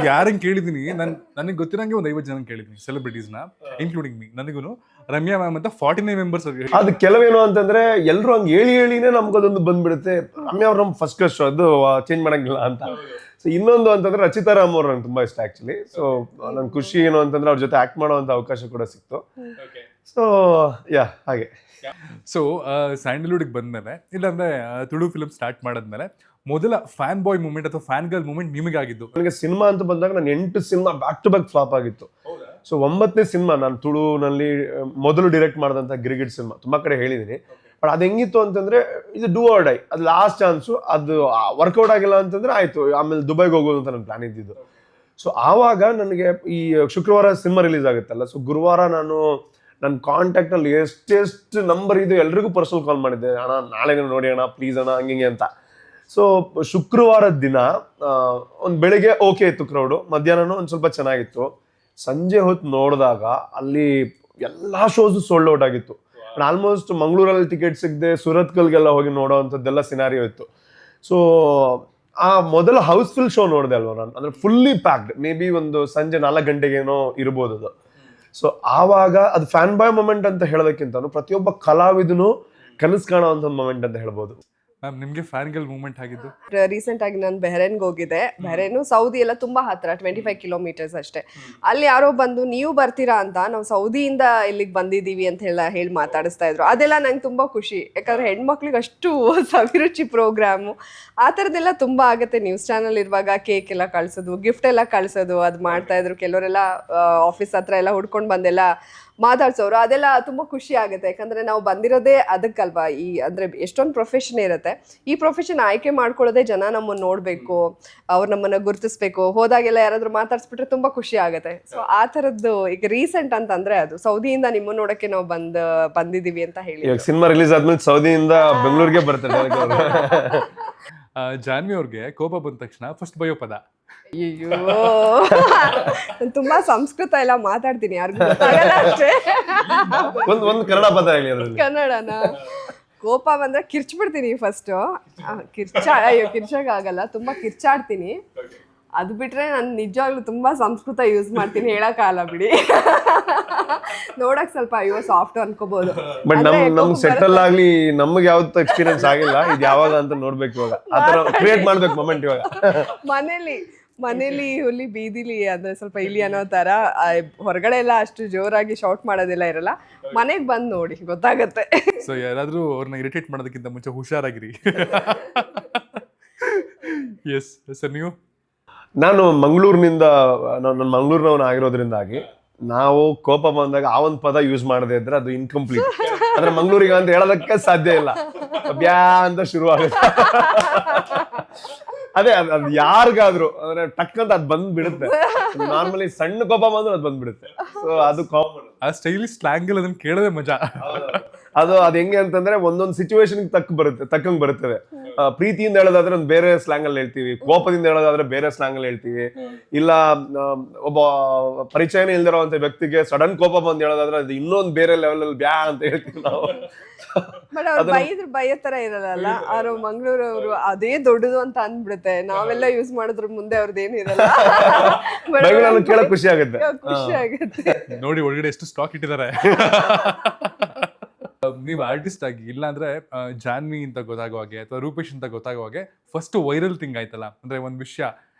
ಯಾರಂಗೆ ಕೇಳಿದೀನಿ, ನನಗೆ ಗೊತ್ತಿರಂಗೆ ಒಂದು 50 ಜನ ಕೇಳಿದೀನಿ, ಸೆಲೆಬ್ರಿಟೀಸ್ನ ಇನ್ಕ್ಲೂಡಿಂಗ್ ಮೀ. ನನಗೂ ರಮ್ಯಾ ಮ್ಯಾಮ್ ಅಂತ 49 ಮೆಂಬರ್ಸ್. ಅದು ಕೆಲವೇನು ಅಂತಂದ್ರೆ ಎಲ್ಲರೂ ಹಂಗೆ ಹೇಳಿನೇ ನಮ್ಗದೊಂದು ಬಂದ್ಬಿಡುತ್ತೆ, ರಮ್ಯಾ ಅವ್ರ ನಮ್ ಫಸ್ಟ್ ಕ್ರಶ್, ಅದು ಚೇಂಜ್ ಮಾಡಂಗಿಲ್ಲ ಅಂತ. ಸೊ ಇನ್ನೊಂದು ಅಂತಂದ್ರೆ ರಚಿತಾ ರಾಮ್ ಅವ್ರು ನಂಗೆ ತುಂಬಾ ಇಷ್ಟ ಆಕ್ಚುಲಿ. ಸೊ ನನ್ ಖುಷಿ ಏನು ಅಂತಂದ್ರೆ ಅವ್ರ ಜೊತೆ ಆಕ್ಟ್ ಮಾಡುವಂತ ಅವಕಾಶ ಕೂಡ ಸಿಕ್ತು. ಸೊ ಹಾಗೆ. ಸೊ ಸ್ಯಾಂಡಲ್ವುಡ್ಗೆ ಬಂದ್ಮೇಲೆ, ಇಲ್ಲಾಂದ್ರೆ ತುಳು ಫಿಲ್ಮ್ ಸ್ಟಾರ್ಟ್ ಮಾಡಿದ್ಮೇಲೆ ಮೊದಲ ಫ್ಯಾನ್ ಬಾಯ್ ಮೂಮೆಂಟ್ ಅಥವಾ ಫ್ಯಾನ್ ಗರ್ಲ್ ಮೂಮೆಂಟ್ ನಿಮಗಾಗಿದ್ದು? ನನಗೆ ಸಿನಿಮಾ ಅಂತ ಬಂದಾಗ ನಾನು 8 cinema back to back flop ಆಗಿತ್ತು. ಸೊ 9ನೇ ಸಿನಿಮಾ ನಾನು ತುಳುನಲ್ಲಿ ಮೊದಲು ಡೈರೆಕ್ಟ್ ಮಾಡಿದಂಥ ಗಿರಿಗಿಟ್ ಸಿನಿಮಾ, ತುಂಬಾ ಕಡೆ ಹೇಳಿದ್ದೀನಿ. ಬಟ್ ಅದು ಹೆಂಗಿತ್ತು ಅಂತಂದ್ರೆ ಇದು ಡೂ ಆರ್ ಡೈ, ಅದು ಲಾಸ್ಟ್ ಚಾನ್ಸು. ಅದು ವರ್ಕೌಟ್ ಆಗಿಲ್ಲ ಅಂತಂದ್ರೆ ಆಯ್ತು, ಆಮೇಲೆ ದುಬೈಗೆ ಹೋಗೋದು ಅಂತ ನನ್ನ ಪ್ಲಾನ್ ಇದ್ದಿದ್ದು. ಸೊ ಆವಾಗ ನನಗೆ ಈ ಶುಕ್ರವಾರ ಸಿನಿಮಾ ರಿಲೀಸ್ ಆಗುತ್ತಲ್ಲ, ಸೊ ಗುರುವಾರ ನಾನು ನನ್ನ ಕಾಂಟ್ಯಾಕ್ಟಲ್ಲಿ ಎಷ್ಟೆಷ್ಟು ನಂಬರ್ ಇದು ಎಲ್ರಿಗೂ ಪರ್ಸನಲ್ ಕಾಲ್ ಮಾಡಿದ್ದೆ, ಅಣ್ಣ ನಾಳೆ ನೋಡಿ ಅಣ್ಣ ಪ್ಲೀಸ್ ಅಣ್ಣ ಹಂಗೆ ಅಂತ. ಸೊ ಶುಕ್ರವಾರದ ದಿನ ಒಂದು ಬೆಳಿಗ್ಗೆ ಓಕೆ ಇತ್ತು ಕ್ರೌಡು, ಮಧ್ಯಾಹ್ನನೂ ಒಂದು ಸ್ವಲ್ಪ ಚೆನ್ನಾಗಿತ್ತು. ಸಂಜೆ ಹೊತ್ತು ನೋಡಿದಾಗ ಅಲ್ಲಿ ಎಲ್ಲ ಶೋಸು ಸೋಲ್ಡ್ ಔಟ್ ಆಗಿತ್ತು. ಆಲ್ಮೋಸ್ಟ್ ಮಂಗಳೂರಲ್ಲಿ ಟಿಕೆಟ್ ಸಿಗದೆ ಸುರತ್ಕಲ್ಗೆಲ್ಲ ಹೋಗಿ ನೋಡೋ ಅಂಥದ್ದೆಲ್ಲ ಸಿನಾರಿಯೋ ಇತ್ತು. ಸೊ ಆ ಮೊದಲ ಹೌಸ್ಫುಲ್ ಶೋ ನೋಡಿದೆ ಅಲ್ವಾ ನಾನು, ಅಂದ್ರೆ ಫುಲ್ಲಿ ಪ್ಯಾಕ್ಡ್, ಮೇ ಬಿ ಒಂದು ಸಂಜೆ 4 ಗಂಟೆಗೇನೋ ಇರ್ಬೋದು ಅದು. ಸೊ ಆವಾಗ ಅದು ಫ್ಯಾನ್ ಬಾಯ್ ಮೊಮೆಂಟ್ ಅಂತ ಹೇಳೋದಕ್ಕಿಂತ ಪ್ರತಿಯೊಬ್ಬ ಕಲಾವಿದನು ಕನಸು ಕಾಣುವಂಥ ಮೊಮೆಂಟ್ ಅಂತ ಹೇಳ್ಬೋದು. ಮ್ಯಾಮ್ ನಿಮಗೆ ಫ್ಯಾನ್ ಗರ್ಲ್ ಮೂಮೆಂಟ್ ಆಗಿದ್ದು? ರೀಸೆಂಟ್ ಆಗಿ ನಾನು ಬೆಹರೇನ್ಗೆ ಹೋಗಿದ್ದೆ. ಬೆಹರೇನು ಸೌದಿ ಎಲ್ಲ ತುಂಬಾ ಹತ್ರ, 25 ಕಿಲೋಮೀಟರ್ಸ್ ಅಷ್ಟೇ. ಅಲ್ಲಿ ಯಾರೋ ಬಂದು ನೀವು ಬರ್ತೀರಾ ಅಂತ, ನಾವು ಸೌದಿಯಿಂದ ಇಲ್ಲಿಗೆ ಬಂದಿದ್ದೀವಿ ಅಂತ ಹೇಳಿ ಮಾತಾಡಿಸ್ತಾ ಇದ್ರು. ಅದೆಲ್ಲ ನಂಗೆ ತುಂಬಾ ಖುಷಿ, ಯಾಕಂದ್ರೆ ಹೆಣ್ಮಕ್ಳಿಗೆ ಅಷ್ಟು ಸವಿರುಚಿ ಪ್ರೋಗ್ರಾಮು ಆ ಥರದ್ದೆಲ್ಲ ತುಂಬಾ ಆಗುತ್ತೆ. ನ್ಯೂಸ್ ಚಾನಲ್ ಇರುವಾಗ ಕೇಕ್ ಎಲ್ಲ ಕಳ್ಸೋದು, ಗಿಫ್ಟ್ ಎಲ್ಲ ಕಳ್ಸೋದು, ಅದು ಮಾಡ್ತಾ ಇದ್ರು. ಕೆಲವರೆಲ್ಲ ಆಫೀಸ್ ಹತ್ರ ಎಲ್ಲ ಹುಡ್ಕೊಂಡು ಬಂದೆಲ್ಲ ಮಾತಾಡ್ಸೋರು. ಅದೆಲ್ಲ ತುಂಬ ಖುಷಿ ಆಗುತ್ತೆ, ಯಾಕಂದರೆ ನಾವು ಬಂದಿರೋದೇ ಅದಕ್ಕಲ್ವಾ. ಈ ಅಂದರೆ ಎಷ್ಟೊಂದು ಪ್ರೊಫೆಷನ್ ಇರುತ್ತೆ, ಈ ಪ್ರೊಫೆಷನ್ ಆಯ್ಕೆ ಮಾಡ್ಕೊಳ್ಳೋದೇ ಜನ ನಮ್ಮನ್ನು ನೋಡಬೇಕು, ಅವ್ರು ನಮ್ಮನ್ನು ಗುರುತಿಸ್ಬೇಕು. ಹೋದಾಗೆಲ್ಲ ಯಾರಾದರೂ ಮಾತಾಡ್ಸ್ಬಿಟ್ರೆ ತುಂಬ ಖುಷಿ ಆಗುತ್ತೆ. ಸೊ ಆ ಥರದ್ದು ಈಗ ರೀಸೆಂಟ್ ಅಂತಂದರೆ ಅದು ಸೌದಿಯಿಂದ ನಿಮ್ಮ ನೋಡೋಕ್ಕೆ ನಾವು ಬಂದಿದ್ದೀವಿ ಅಂತ ಹೇಳಿ. ಇವಾಗ ಸಿನಿಮಾ ರಿಲೀಸ್ ಆದ್ಮೇಲೆ ಸೌದಿಯಿಂದ ಬೆಂಗಳೂರಿಗೆ ಬರ್ತಾರೆ. ಜಾನ್ವಿ ಅವ್ರಿಗೆ ಕೋಪ ಬಂದ ತಕ್ಷಣ ಫಸ್ಟ್ ಬಯೋ ಪದ? ಅಯ್ಯೋ, ತುಂಬಾ ಸಂಸ್ಕೃತ ಎಲ್ಲ ಮಾತಾಡ್ತೀನಿ, ಯಾರಿಗೂ ಗೊತ್ತಾಗಲ್ಲ ಅಷ್ಟೇ. ಒಂದು ಕನ್ನಡ ಪದ ಹೇಳಿ ಅದರಲ್ಲಿ. ಕನ್ನಡನ? ಕೋಪ ಬಂದ್ರೆ ಕಿರ್ಚ್ಬಿಡ್ತೀನಿ ಫಸ್ಟ್. ಕಿರ್ಚಾಗಲ್ಲ, ತುಂಬಾ ಕಿರ್ಚಾಡ್ತೀನಿ. ಅದು ಬಿಟ್ರೆ ನಾನು ನಿಜವಾಗ್ಲೂ ತುಂಬಾ ಸಂಸ್ಕೃತ ಯೂಸ್ ಮಾಡ್ತೀನಿ, ಹೇಳಕ್ಕಾಗಲ್ಲ ಬಿಡಿ. ನೋಡಕ್ ಸ್ವಲ್ಪ ಅಯ್ಯೋ ಸಾಫ್ಟ್ ಅನ್ಕೋಬಹುದು, ಬಟ್ ನಮ್ಗೆ ಸೆಟಲ್ ಆಗ್ಲಿ ನಮ್ಗೆ ಯಾವತ್ತು ಎಕ್ಸ್ಪೀರಿಯನ್ಸ್ ಆಗಿಲ್ಲ. ಇದು ಯಾವಾಗ ಅಂತ ನೋಡ್ಬೇಕು, ಇವಾಗ ಆತರ ಕ್ರಿಯೇಟ್ ಮಾಡ್ಬೇಕು ಮೊಮೆಂಟ್. ಇವಾಗ ಮನೇಲಿ ಹುಲಿ ಬೀದಿಲಿ ಅಂದ್ರೆ ಸ್ವಲ್ಪ ಇಲ್ಲಿ ಅನ್ನೋ ತರ, ಹೊರಗಡೆ ಎಲ್ಲ ಅಷ್ಟು ಜೋರಾಗಿ ಶಾರ್ಟ್ ಮಾಡೋದೆಲ್ಲ ಇರಲ್ಲ. ಮನೆಗೆ ಬಂದು ನೋಡಿ ಗೊತ್ತಾಗತ್ತೆ. ಸೊ ಯಾರಾದ್ರೂ ಅವ್ರನ್ನ ಇರಿಟೇಟ್ ಮಾಡೋದಕ್ಕಿಂತ ಮುಂಚೆ ಹುಷಾರಾಗಿರಿ. ಎಸ್ ಸರ್, ನೀವು? ನಾನು ಮಂಗಳೂರಿನಿಂದ, ನಾನು ಮಂಗಳೂರಿನವನು ಆಗಿರೋದ್ರಿಂದಾಗಿ ನಾವು ಕೋಪ ಬಂದಾಗ ಆ ಒಂದು ಪದ ಯೂಸ್ ಮಾಡದೇ ಇದ್ರೆ ಅದು ಇನ್ಕಂಪ್ಲೀಟ್. ಅಂದ್ರೆ ಮಂಗಳೂರಿಗೆ ಅಂತ ಹೇಳೋದಕ್ಕೆ ಸಾಧ್ಯ ಇಲ್ಲ, ಬ್ಯಾ ಅಂತ ಶುರು ಆಗುತ್ತೆ. ಅದೇ ಅದು ಯಾರಿಗಾದ್ರು ಅಂದ್ರೆ ಟಕ್ ಅಂತ ಅದು ಬಂದ್ಬಿಡುತ್ತೆ. ನಾರ್ಮಲಿ ಸಣ್ಣ ಕೋಪ ಬಂದ್ರೆ ಅದು ಬಂದ್ಬಿಡುತ್ತೆ. ಸೊ ಅದು ಕಾಮನ್. ಆ ಸ್ಟೈಲಿಶ್ ಸ್ಲ್ಯಾಂಗ್ ಅಲ್ಲಿ ಅದನ್ನ ಕೇಳೋದೇ ಮಜಾ. ಅದು ಹೆಂಗೆ ಅಂತಂದ್ರೆ ಒಂದೊಂದು ಸಿಚುವೇಶನ್ ತಕ್ಕಂಗ್ ಬರುತ್ತದೆ. ಪ್ರೀತಿಯಿಂದ ಹೇಳೋದಾದ್ರೆ ಒಂದು ಬೇರೆ ಸ್ಲ್ಯಾಂಗ್ ಅಲ್ಲಿ ಹೇಳ್ತೀವಿ, ಕೋಪದಿಂದ ಹೇಳೋದಾದ್ರೆ ಬೇರೆ ಸ್ಲ್ಯಾಂಗ್ ಅಲ್ಲಿ ಹೇಳ್ತೀವಿ. ಇಲ್ಲ ಒಬ್ಬ ಪರಿಚಯನೇ ಇಲ್ದಿರೋಂಥ ವ್ಯಕ್ತಿಗೆ ಸಡನ್ ಕೋಪ ಬಂದು ಹೇಳೋದಾದ್ರೆ ಅದು ಇನ್ನೊಂದು ಬೇರೆ ಲೆವೆಲ್ ಅಲ್ಲಿ ಬ್ಯಾ ಅಂತ ಹೇಳ್ತೀವಿ ನಾವು. ಬಟ್ ಅವ್ರು ಬೈಯೋ ತರ ಇರಲ್ಲ. ಅವ್ರು ಮಂಗಳೂರವ್ರು ಅದೇ ದೊಡ್ಡದು ಅಂತ ಅಂದ್ಬಿಡುತ್ತೆ. ನಾವೆಲ್ಲ ಯೂಸ್ ಮಾಡಿದ್ರ ಮುಂದೆ ಅವ್ರದ್ದೇನು ಇರಲ್ಲ. ಕೇಳಕ್ ಖುಷಿ ಆಗುತ್ತೆ. ನೋಡಿ ಒಳಗಡೆ ಎಷ್ಟು ಸ್ಟಾಕ್ ಇಟ್ಟಿದ್ದಾರೆ. ನೀವು ಆರ್ಟಿಸ್ಟ್ ಆಗಿ, ಇಲ್ಲಾಂದ್ರೆ ಜಾನ್ವಿ ಅಂತ ಗೊತ್ತಾಗುವಾಗೆ ಅಥವಾ ರೂಪೇಶ್ ಅಂತ ಗೊತ್ತಾಗುವಾಗೆ ಫಸ್ಟ್ ವೈರಲ್ ಥಿಂಗ್ ಆಯ್ತಲ್ಲ, ಅಂದ್ರೆ ಒಂದು ವಿಷಯ,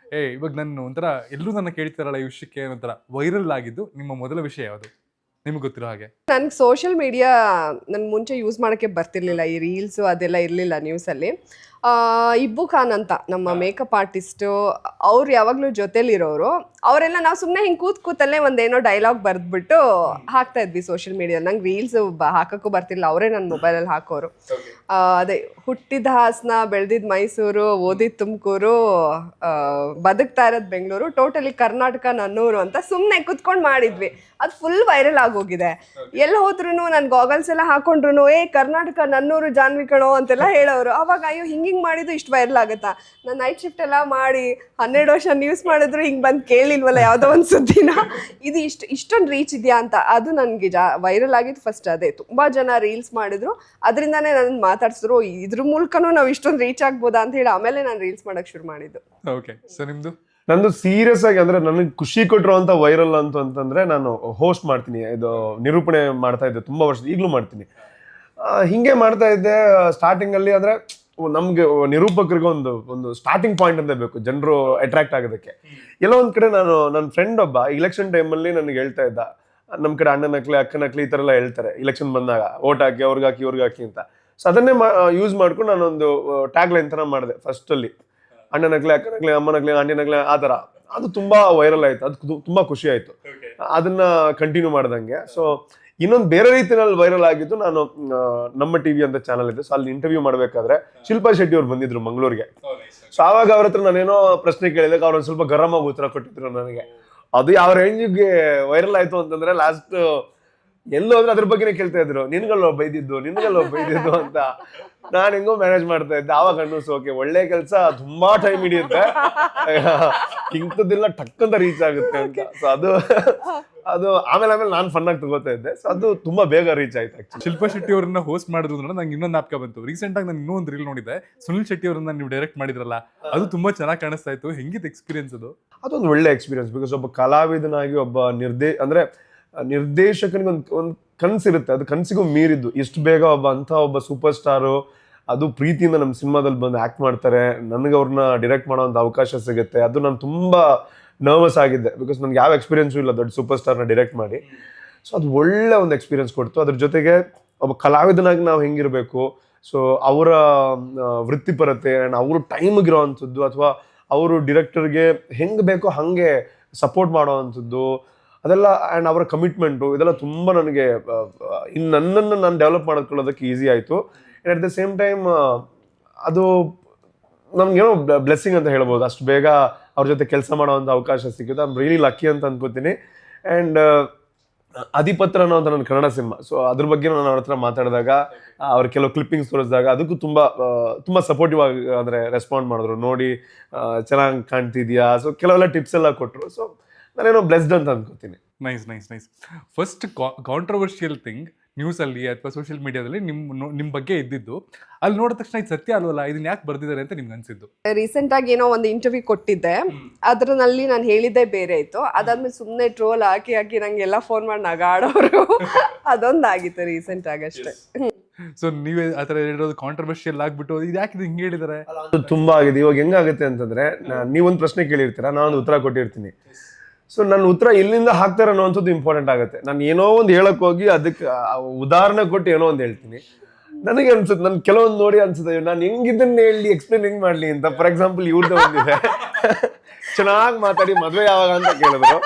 ಇವಾಗ ನಾನು ಒಂಥರ ಎಲ್ಲರೂ ನನ್ನ ಕೇಳ್ತಾರಲ್ಲ ಈ ವಿಷಯಕ್ಕೆ ಒಂಥರ ವೈರಲ್ ಆಗಿದ್ದು ನಿಮ್ಮ ಮೊದಲ ವಿಷಯ ಯಾವುದು ನಿಮ್ಗೆ ಗೊತ್ತಿರೋ ಹಾಗೆ? ನನ್ಗೆ ಸೋಷಿಯಲ್ ಮೀಡಿಯಾ ನನ್ ಮುಂಚೆ ಯೂಸ್ ಮಾಡೋಕ್ಕೆ ಬರ್ತಿರ್ಲಿಲ್ಲ. ಈ ರೀಲ್ಸು ಅದೆಲ್ಲ ಇರಲಿಲ್ಲ ನ್ಯೂಸಲ್ಲಿ. ಇಬ್ಬು ಖಾನ್ ಅಂತ ನಮ್ಮ ಮೇಕಪ್ ಆರ್ಟಿಸ್ಟು, ಅವ್ರು ಯಾವಾಗಲೂ ಜೊತೆಲಿರೋರು. ಅವರೆಲ್ಲ ನಾವು ಸುಮ್ಮನೆ ಹಿಂಗೆ ಕೂತಲ್ಲೇ ಒಂದೇನೋ ಡೈಲಾಗ್ ಬರೆದ್ಬಿಟ್ಟು ಹಾಕ್ತಾ ಇದ್ವಿ ಸೋಷಿಯಲ್ ಮೀಡಿಯಾದಲ್ಲಿ. ನಂಗೆ ರೀಲ್ಸ್ ಹಾಕೋಕ್ಕೂ ಬರ್ತಿಲ್ಲ, ಅವರೇ ನನ್ನ ಮೊಬೈಲಲ್ಲಿ ಹಾಕೋರು. ಅದೇ ಹುಟ್ಟಿದ ಹಾಸನ, ಬೆಳೆದಿದ್ದು ಮೈಸೂರು, ಓದಿದ್ದು ತುಮಕೂರು, ಬದುಕ್ತಾ ಇರೋದು ಬೆಂಗಳೂರು, ಟೋಟಲಿ ಕರ್ನಾಟಕ ನನ್ನೂರು ಅಂತ ಸುಮ್ಮನೆ ಕುತ್ಕೊಂಡು ಮಾಡಿದ್ವಿ. ಅದು ಫುಲ್ ವೈರಲ್ ಆಗೋಗಿದೆ. ಎಲ್ಲ ಹೋದ್ರೂ ನಾನು ಗಾಗಲ್ಸ್ ಎಲ್ಲ ಹಾಕೊಂಡ್ರು ಕರ್ನಾಟಕ ನನ್ನೂರು ಜಾನ್ವಿ ಕಣೋ ಅಂತೆಲ್ಲ ಹೇಳೋರು. ಅವಾಗ ಅಯ್ಯೋ ಹಿಂಗೆ ಮಾಡಿದ್ದು ಇಷ್ಟು ವೈರಲ್ ಆಗುತ್ತಾ? ನಾನು ನೈಟ್ ಶಿಫ್ಟ್ ಎಲ್ಲ ಮಾಡಿ 12 ವರ್ಷ ನ್ಯೂಸ್ ಮಾಡಿದ್ರು ಹಿಂಗೆ ಬಂದು ಕೇಳಿಲ್ವಲ್ಲ ಯಾವುದೋ ಒಂದು ಸುದ್ದಿನ, ಇದು ಇಷ್ಟೊಂದು ರೀಚ್ ಇದೆಯಾ ಅಂತ. ಅದು ನನಗೆ ವೈರಲ್ ಆಗಿದ್ದು ಫಸ್ಟ್ ಅದೇ. ತುಂಬ ಜನ ರೀಲ್ಸ್ ಮಾಡಿದ್ರು, ಅದರಿಂದಾನೇ ನನ್ನ ಮಾತಾಡ್ಸಿದ್ರು, ಇದ್ರ ಮೂಲಕನೂ ನಾವು ಇಷ್ಟೊಂದು ರೀಚ್ ಆಗ್ಬೋದಾ ಅಂತ ಹೇಳಿ ಆಮೇಲೆ ನಾನು ರೀಲ್ಸ್ ಮಾಡೋಕ್ಕೆ ಶುರು ಮಾಡಿದ್ದು. ಓಕೆ, ಸೊ ನಿಮ್ಮದು? ನಂದು ಸೀರಿಯಸ್ ಆಗಿ ಅಂದ್ರೆ ನನಗೆ ಖುಷಿ ಕೊಟ್ಟಿರುವಂತ ವೈರಲ್ ಅಂತಂದ್ರೆ ನಾನು ಹೋಸ್ಟ್ ಮಾಡ್ತೀನಿ, ಇದು ನಿರೂಪಣೆ ಮಾಡ್ತಾ ಇದ್ದೆ ತುಂಬಾ ವರ್ಷ, ಈಗಲೂ ಮಾಡ್ತೀನಿ. ಹಿಂಗೆ ಮಾಡ್ತಾ ಇದ್ದೆ ಸ್ಟಾರ್ಟಿಂಗ್ ಅಲ್ಲಿ. ಅಂದ್ರೆ ನಮ್ಗೆ ನಿರೂಪಕರಿಗೆ ಒಂದು ಸ್ಟಾರ್ಟಿಂಗ್ ಪಾಯಿಂಟ್ ಅಂತ ಬೇಕು ಜನರು ಅಟ್ರಾಕ್ಟ್ ಆಗೋದಕ್ಕೆ. ಎಲ್ಲೋ ಒಂದ್ ಕಡೆ ನನ್ನ ಫ್ರೆಂಡ್ ಒಬ್ಬ ಇಲೆಕ್ಷನ್ ಟೈಮಲ್ಲಿ ನನಗೆ ಹೇಳ್ತಾ ಇದ್ದ, ನಮ್ ಕಡೆ ಅಣ್ಣನಕ್ಲಿ ಅಕ್ಕನಕ್ಲಿ ಈ ತರ ಎಲ್ಲ ಹೇಳ್ತಾರೆ ಇಲೆಕ್ಷನ್ ಬಂದಾಗ, ಓಟ್ ಹಾಕಿ ಅವ್ರಿಗೆ ಹಾಕಿ ಇವ್ರಿಗೆ ಹಾಕಿ ಅಂತ. ಸೊ ಅದನ್ನೇ ಯೂಸ್ ಮಾಡ್ಕೊಂಡು ನಾನೊಂದು ಟ್ಯಾಗ್ ಲೈನ್ ತರ ಮಾಡಿದೆ ಫಸ್ಟ್ ಅಲ್ಲಿ, ಅಣ್ಣನಕ್ಲೆ ಅಕ್ಕನಕ್ಲೆ ಅಮ್ಮನಕ್ಲೆ ಆಂಟಿನಕ್ಲೆ ಆ ಥರ. ಅದು ತುಂಬಾ ವೈರಲ್ ಆಯ್ತು, ಅದು ತುಂಬಾ ಖುಷಿ ಆಯ್ತು. ಅದನ್ನ ಕಂಟಿನ್ಯೂ ಮಾಡ್ದಂಗೆ. ಸೊ ಇನ್ನೊಂದು ಬೇರೆ ರೀತಿಯಲ್ಲಿ ವೈರಲ್ ಆಗಿದ್ದು, ನಾನು ನಮ್ಮ ಟಿವಿ ಅಂತ ಚಾನಲ್ ಇದೆ, ಸೊ ಅಲ್ಲಿ ಇಂಟರ್ವ್ಯೂ ಮಾಡ್ಬೇಕಾದ್ರೆ ಶಿಲ್ಪಾ ಶೆಟ್ಟಿ ಅವ್ರು ಬಂದಿದ್ರು ಮಂಗಳೂರಿಗೆ. ಸೊ ಆವಾಗ ಅವ್ರ ಹತ್ರ ನಾನೇನೋ ಪ್ರಶ್ನೆ ಕೇಳಿದಾಗ ಅವ್ರೊಂದು ಸ್ವಲ್ಪ ಗರಂ ಆಗಿ ಉತ್ತರ ಕೊಟ್ಟಿದ್ರು ನನಗೆ. ಅದು ಯಾವ ರೇಂಜಿಗೆ ವೈರಲ್ ಆಯ್ತು ಅಂತಂದ್ರೆ ಲಾಸ್ಟ್ ಎಲ್ಲೋ ಅಂದ್ರೆ ಅದ್ರ ಬಗ್ಗೆನೇ ಕೇಳ್ತಾ ಇದ್ರು, ನಿನ್ಗಲ್ಲೋ ಬೈದಿದ್ದು ಅಂತ. ನಾನು ಹೆಂಗೋ ಮ್ಯಾನೇಜ್ ಮಾಡ್ತಾ ಇದ್ದೆ. ಆವಾಗ ಅನ್ನಿಸು ಓಕೆ, ಒಳ್ಳೆ ಕೆಲಸ ತುಂಬಾ ಟೈಮ್ ಹಿಡಿಯುತ್ತೆ, ಇಂಥದ್ದೆಲ್ಲ ಟಕ್ ಅಂತ ರೀಚ್ ಆಗುತ್ತೆ ಅಂತ. ಸೊ ಅದು ಅದು ಆಮೇಲೆ ನಾನು ಫನ್ ಆಗಿ ತಗೋತಾ ಇದ್ದೆ. ಸೊ ಅದು ತುಂಬಾ ಬೇಗ ರೀಚ್ ಆಯ್ತು ಆಕ್ಚುಲಿ. ಶಿಲ್ಪಾ ಶೆಟ್ಟಿ ಅವ್ರನ್ನ ಹೋಸ್ಟ್ ಮಾಡಿದ್ರು ಅಂದ್ರೆ ನಂಗೆ ಇನ್ನೊಂದು ಜ್ಞಾಪಕ ಬಂತು. ರೀಸೆಂಟ್ ಆಗಿ ನಾನು ಇನ್ನೊಂದು ರೀಲ್ ನೋಡಿದ್ದೆ, ಸುನಿಲ್ ಶೆಟ್ಟಿ ಅವ್ರನ್ನ ನೀವು ಡೈರೆಕ್ಟ್ ಮಾಡಿದ್ರಲ್ಲ, ಅದು ತುಂಬಾ ಚೆನ್ನಾಗಿ ಕಾಣಿಸ್ತಾ ಇತ್ತು. ಹೆಂಗಿತ್ತು ಎಕ್ಸ್ಪೀರಿಯನ್ಸ್ ಅದು? ಅದೊಂದು ಒಳ್ಳೆ ಎಕ್ಸ್ಪೀರಿಯನ್ಸ್. ಬಿಕಾಸ್ ಒಬ್ಬ ಕಲಾವಿದನಾಗಿ ಒಬ್ಬ ನಿರ್ದೇಶಕನಿಗೆ ಒಂದು ಕನಸಿರುತ್ತೆ, ಅದು ಕನಸಿಗೂ ಮೀರಿದ್ದು ಇಷ್ಟು ಬೇಗ ಒಬ್ಬ ಸೂಪರ್ ಸ್ಟಾರು ಅದು ಪ್ರೀತಿಯಿಂದ ನಮ್ಮ ಸಿನಿಮಾದಲ್ಲಿ ಬಂದು ಆ್ಯಕ್ಟ್ ಮಾಡ್ತಾರೆ, ನನಗೆ ಅವ್ರನ್ನ ಡೈರೆಕ್ಟ್ ಮಾಡೋ ಒಂದು ಅವಕಾಶ ಸಿಗುತ್ತೆ. ಅದು ನಾನು ತುಂಬ ನರ್ವಸ್ ಆಗಿದ್ದೆ, ಬಿಕಾಸ್ ನನಗೆ ಯಾವ ಎಕ್ಸ್ಪೀರಿಯನ್ಸು ಇಲ್ಲ ದೊಡ್ಡ ಸೂಪರ್ ಸ್ಟಾರ್ನ ಡೈರೆಕ್ಟ್ ಮಾಡಿ. ಸೊ ಅದು ಒಳ್ಳೆ ಒಂದು ಎಕ್ಸ್ಪೀರಿಯನ್ಸ್ ಕೊಡ್ತು. ಅದ್ರ ಜೊತೆಗೆ ಒಬ್ಬ ಕಲಾವಿದನಾಗಿ ನಾವು ಹೆಂಗಿರಬೇಕು, ಸೊ ಅವರ ವೃತ್ತಿಪರತೆ ಆ್ಯಂಡ್ ಅವರು ಟೈಮಿಗಿರೋ ಅಂಥದ್ದು, ಅಥವಾ ಅವರು ಡಿರೆಕ್ಟರ್ಗೆ ಹೆಂಗೆ ಬೇಕೋ ಹಾಗೆ ಸಪೋರ್ಟ್ ಮಾಡೋ ಅಂಥದ್ದು ಅದೆಲ್ಲ, ಆ್ಯಂಡ್ ಅವರ ಕಮಿಟ್ಮೆಂಟು, ಇದೆಲ್ಲ ತುಂಬ ನನಗೆ ನನ್ನನ್ನು ನಾನು ಡೆವಲಪ್ ಮಾಡ್ಕೊಳ್ಳೋದಕ್ಕೆ ಈಸಿ ಆಯಿತು. And at the same time ಅದು ನಮ್ಗೇನೋ ಬ್ಲೆಸ್ಸಿಂಗ್ ಅಂತ ಹೇಳ್ಬೋದು. ಅಷ್ಟು ಬೇಗ ಅವ್ರ ಜೊತೆ ಕೆಲಸ ಮಾಡೋವಂಥ ಅವಕಾಶ ಸಿಕ್ಕಿದ್ದು. ಐ ಆಮ್ ರಿಯಲಿ ಲಕ್ಕಿ ಅಂತ ಅನ್ಕೋತೀನಿ. ಆ್ಯಂಡ್ ಅಧಿಪತ್ರ ಅನ್ನೋ ಅಂತ ನನ್ನ ಕನ್ನಡ ಸಿನಿಮಾ, ಸೊ ಅದ್ರ ಬಗ್ಗೆ ನಾನು ಅವ್ರ ಹತ್ರ ಮಾತಾಡಿದಾಗ, ಅವ್ರ ಕೆಲವು ಕ್ಲಿಪ್ಪಿಂಗ್ಸ್ ತೋರಿಸಿದಾಗ ಅದಕ್ಕೂ ತುಂಬ ಸಪೋರ್ಟಿವ್ ಆಗಿ ಅಂದರೆ ರೆಸ್ಪಾಂಡ್ ಮಾಡಿದ್ರು. ನೋಡಿ ಚೆನ್ನಾಗಿ ಕಾಣ್ತಿದ್ಯಾ, ಸೊ ಕೆಲವೆಲ್ಲ ಟಿಪ್ಸ್ ಎಲ್ಲ ಕೊಟ್ಟರು. ಸೊ ನಾನೇನೋ ಬ್ಲೆಸ್ಡ್ ಅಂತ ಅನ್ಕೋತೀನಿ. ನೈಸ್. ಫಸ್ಟ್ ಕಾಂಟ್ರವರ್ಷಿಯಲ್ ಥಿಂಗ್ ನ್ಯೂಸಲ್ಲಿ ಅಥವಾ ಸೋಷಿಯಲ್ ಮೀಡಿಯಾದಲ್ಲಿ ನಿಮ್ಮ ಬಗ್ಗೆ ಇದ್ದಿದ್ದು, ಅಲ್ಲಿ ನೋಡಿದ ತಕ್ಷಣ ಇದು ಸತ್ಯ ಅಲ್ವಲ್ಲ, ಇದನ್ನ ಯಾಕೆ ಬರ್ದಿದ್ದಾರೆ ಅಂತ ನಿಮ್ಗೆ ಅನ್ಸಿದ್ದು? ರೀಸೆಂಟ್ ಆಗಿ ಏನೋ ಒಂದು ಇಂಟರ್ವ್ಯೂ ಕೊಟ್ಟಿದ್ದೆ, ಅದ್ರಲ್ಲಿ ನಾನು ಹೇಳಿದ್ದೆ ಬೇರೆ ಇತ್ತು. ಅದಾದ್ಮೇಲೆ ಸುಮ್ಮನೆ ಟ್ರೋಲ್ ಹಾಕಿ ನಂಗೆಲ್ಲ ಫೋನ್ ಮಾಡಿ ನಗಾಡೋರು ಅದೊಂದಾಗಿತ್ತು ರೀಸೆಂಟ್ ಆಗಷ್ಟೇ. ಸೊ ನೀವೇ ಆ ಥರ ಹೇಳಿರೋದು ಕಾಂಟ್ರವರ್ಷಿಯಲ್ ಆಗ್ಬಿಟ್ಟು ಇದು ಯಾಕೆ ಇದು ಹಿಂಗೆ ಹೇಳಿದ್ದಾರೆ? ಅದು ತುಂಬಾ ಆಗಿದೆ. ಇವಾಗ ಹೆಂಗಾಗುತ್ತೆ ಅಂತಂದ್ರೆ, ನೀವೊಂದು ಪ್ರಶ್ನೆ ಕೇಳಿರ್ತೀರಾ, ನಾನೊಂದು ಉತ್ತರ ಕೊಟ್ಟಿರ್ತೀನಿ. ಸೊ ನನ್ನ ಉತ್ತರ ಎಲ್ಲಿಂದ ಹಾಕ್ತಾರೆ ಅನ್ನೋವಂಥದ್ದು ಇಂಪಾರ್ಟೆಂಟ್ ಆಗುತ್ತೆ. ನಾನು ಏನೋ ಒಂದು ಹೇಳಕ್ ಹೋಗಿ ಅದಕ್ಕೆ ಉದಾಹರಣೆ ಕೊಟ್ಟು ಏನೋ ಒಂದು ಹೇಳ್ತೀನಿ. ನನಗೆ ಅನ್ಸುತ್ತೆ, ನನ್ ಕೆಲವೊಂದು ನೋಡಿ ಅನ್ಸುತ್ತೆ, ನಾನು ಹೆಂಗಿದ್ದನ್ನ ಹೇಳಿ ಎಕ್ಸ್ಪ್ಲೇನ್ ಹೆಂಗ್ ಮಾಡ್ಲಿ ಅಂತ. ಫಾರ್ ಎಕ್ಸಾಂಪಲ್ ಇವ್ರದ್ದು ಒಂದಿದೆ, ಚೆನ್ನಾಗಿ ಮಾತಾಡಿ ಮದ್ವೆ ಯಾವಾಗ ಅಂತ ಕೇಳಿದ್ರು.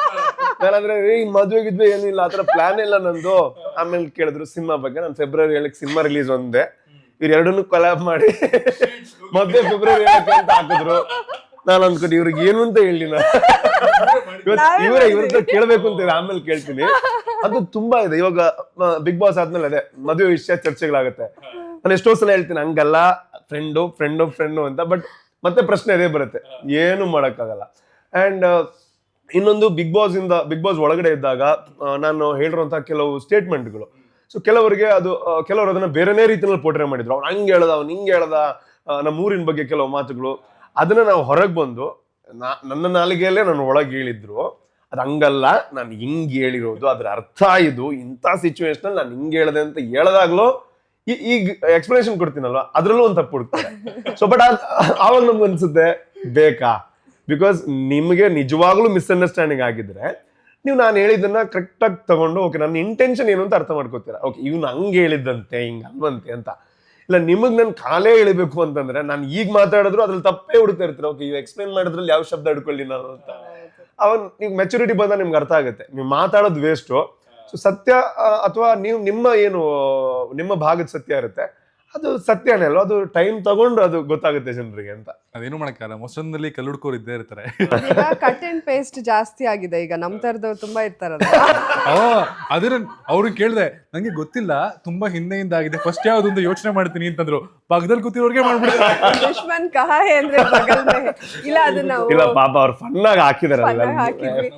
ನಾನಂದ್ರೆ ಈ ಮದ್ವೆಗಿದ್ವಿ ಏನಿಲ್ಲ, ಆ ಥರ ಪ್ಲಾನ್ ಇಲ್ಲ ನಂದು. ಆಮೇಲೆ ಕೇಳಿದ್ರು ಸಿನಿಮಾ ಬಗ್ಗೆ. ನಾನು ಫೆಬ್ರವರಿ 7 ಸಿನಿಮಾ ರಿಲೀಸ್ ಒಂದೇ, ಇವ್ರೆರಡನ್ನೂ ಕೊಲಾಬ್ ಮಾಡಿ ಮದ್ವೆ ಫೆಬ್ರವರಿ 7 ಅಂತ ಹಾಕಿದ್ರು. ನಾನು ಅನ್ಕೊಂಡು ಇವ್ರಿಗೆ ಏನು ಅಂತ ಹೇಳಿ, ಇವ್ರ ಕೇಳ್ಬೇಕು ಅಂತ ಆಮೇಲೆ ಕೇಳ್ತೀನಿ. ಅದು ತುಂಬಾ ಇದೆ. ಇವಾಗ ಬಿಗ್ ಬಾಸ್ ಆದ್ಮೇಲೆ ಅದೇ ಮದುವೆ ವಿಷಯ ಚರ್ಚೆಗಳಾಗುತ್ತೆ. ನಾನು ಎಷ್ಟೋ ಸಲ ಹೇಳ್ತೀನಿ ಹಂಗಲ್ಲ, ಫ್ರೆಂಡು ಅಂತ. ಬಟ್ ಮತ್ತೆ ಪ್ರಶ್ನೆ ಅದೇ ಬರುತ್ತೆ, ಏನು ಮಾಡಕ್ಕಾಗಲ್ಲ. ಅಂಡ್ ಇನ್ನೊಂದು ಬಿಗ್ ಬಾಸ್ ಒಳಗಡೆ ಇದ್ದಾಗ ನಾನು ಹೇಳಿರುವಂತಹ ಕೆಲವು ಸ್ಟೇಟ್ಮೆಂಟ್ಗಳು, ಸೊ ಕೆಲವರಿಗೆ ಕೆಲವರು ಅದನ್ನ ಬೇರೆನೇ ರೀತಿಯಲ್ಲಿ ಪೋಟ್ರೆ ಮಾಡಿದ್ರು. ಅವ್ನು ಹಂಗೆ ಹೇಳ್ದ, ಅವ್ನು ಹಿಂಗೆ ಹೇಳ್ದ, ನಮ್ಮ ಊರಿನ ಬಗ್ಗೆ ಕೆಲವು ಮಾತುಗಳು, ಅದನ್ನ ನಾವು ಹೊರಗೆ ಬಂದು ನನ್ನ ನಾಲಿಗೆಯಲ್ಲೇ ನಾನು ಒಳಗೆ ಹೇಳಿದ್ರು. ಅದು ಹಂಗಲ್ಲ, ನಾನು ಹಿಂಗೆ ಹೇಳಿರೋದು, ಅದ್ರ ಅರ್ಥ ಇದು, ಇಂಥ ಸಿಚುವೇಶನ್ ನಾನು ಹಿಂಗೆ ಹೇಳಿದೆ ಅಂತ ಹೇಳಿದಾಗ್ಲೂ ಈಗ ಎಕ್ಸ್ಪ್ಲನೇಷನ್ ಕೊಡ್ತೀನಲ್ವ, ಅದ್ರಲ್ಲೂ ಒಂದು ತಪ್ಪು ಹುಡುಕ್ತಾರೆ. ಸೊ ಬಟ್ ಆವಾಗ ನಮ್ಗೆ ಅನ್ಸುತ್ತೆ ಬೇಕಾ? ಬಿಕಾಸ್ ನಿಮಗೆ ನಿಜವಾಗ್ಲೂ ಮಿಸ್ಅಂಡರ್ಸ್ಟ್ಯಾಂಡಿಂಗ್ ಆಗಿದ್ರೆ ನೀವು ನಾನು ಹೇಳಿದ್ದನ್ನ ಕರೆಕ್ಟಾಗಿ ತಗೊಂಡು, ಓಕೆ ನನ್ನ ಇಂಟೆನ್ಷನ್ ಏನು ಅಂತ ಅರ್ಥ ಮಾಡ್ಕೋತೀರಾ. ಓಕೆ ಇವ್ನು ಹಂಗೆ ಹೇಳಿದ್ದಂತೆ, ಹಿಂಗೆ ಅಲ್ವಂತೆ ಅಂತ. ಇಲ್ಲ ನಿಮಗೆ ನಾನು ಕಾಲೇ ಎಳಿಬೇಕು ಅಂತಂದ್ರೆ ನಾನು ಈಗ ಮಾತಾಡಿದ್ರು ಅದ್ರಲ್ಲಿ ತಪ್ಪೇ ಹುಡುಕ್ತಾ ಇರ್ತೀರ. ಓಕೆ ಇವ್ ಎಕ್ಸ್ಪ್ಲೇನ್ ಮಾಡಿದ್ರಲ್ಲಿ ಯಾವ ಶಬ್ದ ಹಿಡ್ಕೊಳ್ಳಿ ನಾನು ಅಂತ. ಅವನ್ ನೀವು ಮೆಚುರಿಟಿ ಬಂದಾಗ ನಿಮ್ಗೆ ಅರ್ಥ ಆಗುತ್ತೆ, ನೀವು ಮಾತಾಡೋದು ವೇಸ್ಟು. ಸೊ ಸತ್ಯ ಅಥವಾ ನೀವು ನಿಮ್ಮ ಭಾಗದ ಸತ್ಯ ಇರುತ್ತೆ, ಅದು ಸತ್ಯನೇ ಅಲ್ವಾ, ಅದು ಟೈಮ್ ತಗೊಂಡು ಅದು ಗೊತ್ತಾಗುತ್ತೆ ಜನರಿಗೆ ಅಂತ. ಅದೇನು ಮಾಡಕ್ಕಾಗಲ್ಲ, ಮೊಸರಿನಲ್ಲಿ ಕಲ್ಲುಡ್ಕೋರು ಇದ್ದೇ ಇರ್ತಾರೆ. ಕಟ್ ಅಂಡ್ ಪೇಸ್ಟ್ ಜಾಸ್ತಿ ಆಗಿದೆ ಈಗ, ನಮ್ ತರದವ್ರು ತುಂಬಾ ಇರ್ತಾರಲ್ಲ. ಅದನ್ನ ಅವ್ರಿಗೆ ಕೇಳಿದೆ, ನಂಗೆ ಗೊತ್ತಿಲ್ಲ, ತುಂಬಾ ಹಿಂದೆಯಿಂದ ಆಗಿದೆ, ಫಸ್ಟ್ ಯಾವ್ದೊಂದು ಯೋಚನೆ ಮಾಡ್ತೀನಿ ಅಂತಂದ್ರು. ಪಕ್ಕದಲ್ಲಿ ಕೂತಿರೋರ್ಗೆ ಮಾಡ್ಬಿಡ್ತಾರೆ. ದುಶ್ಮನ್ ಕಹಾ ಹೈ ಅಂದ್ರೆ ಬಗಲ್ ಮೇ. ಇಲ್ಲ ಅದು ನಾವು ಇಲ್ಲ ಪಾಪ ಅವ್ರು ಫನ್ ಆಗಿ ಹಾಕಿದಾರಲ್ಲ. ಹಾಕಿದ್ವಿ.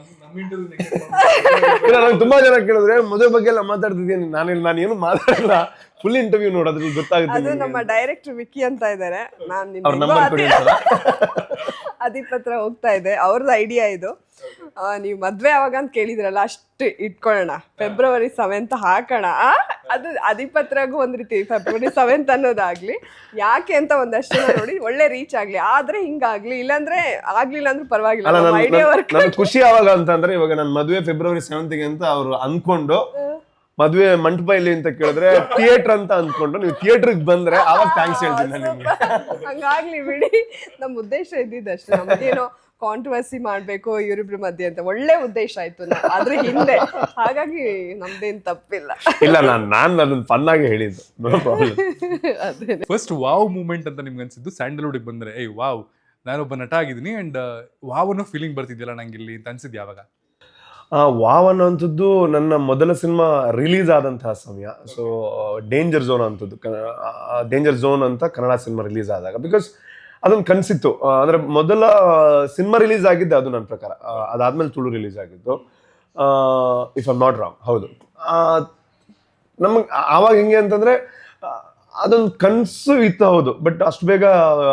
ಇಲ್ಲ ನಂಗೆ ತುಂಬಾ ಜನ ಕೇಳಿದ್ರೆ ಮದುವೆ ಬಗ್ಗೆ ಎಲ್ಲ ಮಾತಾಡ್ತಿದ್ದೀನಿ, ನಾನು ಏನು ಮಾತಾಡಲ್ಲ, ಫುಲ್ ಇಂಟರ್ವ್ಯೂ ನೋಡೋದ್ರಲ್ಲಿ ಗೊತ್ತಾಗುತ್ತೆ. ಅದು ನಮ್ಮ ಡೈರೆಕ್ಟರ್ ವಿಕ್ಕಿ ಅಂತ ಇದ್ದಾರೆ, ನಾನು ಅವ್ರ ನಂಬರ್ ಕೊಡಿ ಅಂತ ಅಧಿಪತ್ರ ಹೋಗ್ತಾ ಇದೆ, ಅವ್ರದ್ದು ಐಡಿಯಾ ಇದು. ನೀವು ಮದ್ವೆ ಯಾವಾಗ ಅಂತ ಕೇಳಿದ್ರಲ್ಲ, ಅಷ್ಟು ಇಟ್ಕೊಳ್ಳೋಣ, ಫೆಬ್ರವರಿ 7 ಹಾಕೋಣ. ಅದು ಅಧಿಪತ್ರಗೂ ಒಂದ್ ರೀತಿ ಫೆಬ್ರವರಿ 7 ಅನ್ನೋದಾಗ್ಲಿ, ಯಾಕೆ ಅಂತ ಒಂದಷ್ಟು ನೋಡಿ ಒಳ್ಳೆ ರೀಚ್ ಆಗ್ಲಿ. ಆದ್ರೆ ಹಿಂಗಾಗ್ಲಿ, ಇಲ್ಲಾಂದ್ರೆ ಆಗ್ಲಿಲ್ಲ ಅಂದ್ರೆ ಪರವಾಗಿಲ್ಲ. Idea work. ನನ್ ಖುಷಿ ಯಾವಾಗ ಅಂತಂದ್ರೆ, ಇವಾಗ ನನ್ ಮದ್ವೆ ಫೆಬ್ರವರಿ 7 ಅಂತ ಅವ್ರು ಅನ್ಕೊಂಡು ಮದ್ವೆ ಮಂಟಪ ಇಲ್ಲಿ ಅಂತ ಕೇಳಿದ್ರೆ ಥಿಯೇಟರ್ ಅಂತ ಅನ್ಕೊಂಡು ನೀವು ಥಿಯೇಟರ್ಗೆ ಬಂದ್ರೆ ಅವಾಗ ಥ್ಯಾಂಕ್ಸ್ ಹೇಳ್ತೀನಿ ನಾನು ನಿಮ್ಗೆ. ಹಂಗಾಗ್ಲಿ ಬಿಡಿ, ನಮ್ ಉದ್ದೇಶ ಇದ್ದಿದ್ದಷ್ಟೇ. ನಮ್ಗೇನೋ ಕಾಂಟ್ರವರ್ಸಿ ಮಾಡ್ಬೇಕು ಇವರಿಬ್ರು ಮಧ್ಯೆ ಅಂತ ಒಳ್ಳೆ ಉದ್ದೇಶ ಆಯ್ತು ಅದ್ರ ಹಿಂದೆ, ಹಾಗಾಗಿ ನಮ್ದೇನ್ ತಪ್ಪಿಲ್ಲ. ಇಲ್ಲ ನಾನು ಅದನ್ನ ಫನ್ ಆಗಿ ಹೇಳಿದ್ದು, no problem. First wow moment ಅಂತ ನಿಮ್ಗೆ ಅನ್ಸಿದ್ದು ಸ್ಯಾಂಡಲ್ವುಡ್ ಬಂದ್ರೆ, ಏಯ್ ವಾವ್ ನಾನೊಬ್ಬ ನಟ ಆಗಿದ್ದೀನಿ ಅಂಡ್ ವಾವ್ ಅನ್ನೋ ಫೀಲಿಂಗ್ ಬರ್ತಿದ್ಯಲ್ಲ ನಂಗೆ ಇಲ್ಲಿ ಅಂತ ಅನ್ಸಿದ್ ಯಾವಾಗ? ವಾವ್ ಅನ್ನೋಂಥದ್ದು ನನ್ನ ಮೊದಲ ಸಿನಿಮಾ ರಿಲೀಸ್ ಆದಂತಹ ಸಮಯ. ಸೊ ಡೇಂಜರ್ ಝೋನ್ ಅಂತ ಕನ್ನಡ ಸಿನಿಮಾ ರಿಲೀಸ್ ಆದಾಗ, ಬಿಕಾಸ್ ಅದೊಂದು ಕನಸಿತ್ತು. ಅಂದರೆ ಮೊದಲ ಸಿನಿಮಾ ರಿಲೀಸ್ ಆಗಿದ್ದೆ ಅದು ನನ್ನ ಪ್ರಕಾರ. ಅದಾದ್ಮೇಲೆ ತುಳು ರಿಲೀಸ್ ಆಗಿದ್ದು. If I'm not wrong. ಹೌದು. ನಮಗೆ ಆವಾಗ ಹೆಂಗೆ ಅಂತಂದ್ರೆ ಅದೊಂದು ಕನಸು ಇತ್ತು, ಹೌದು. ಬಟ್ ಅಷ್ಟು ಬೇಗ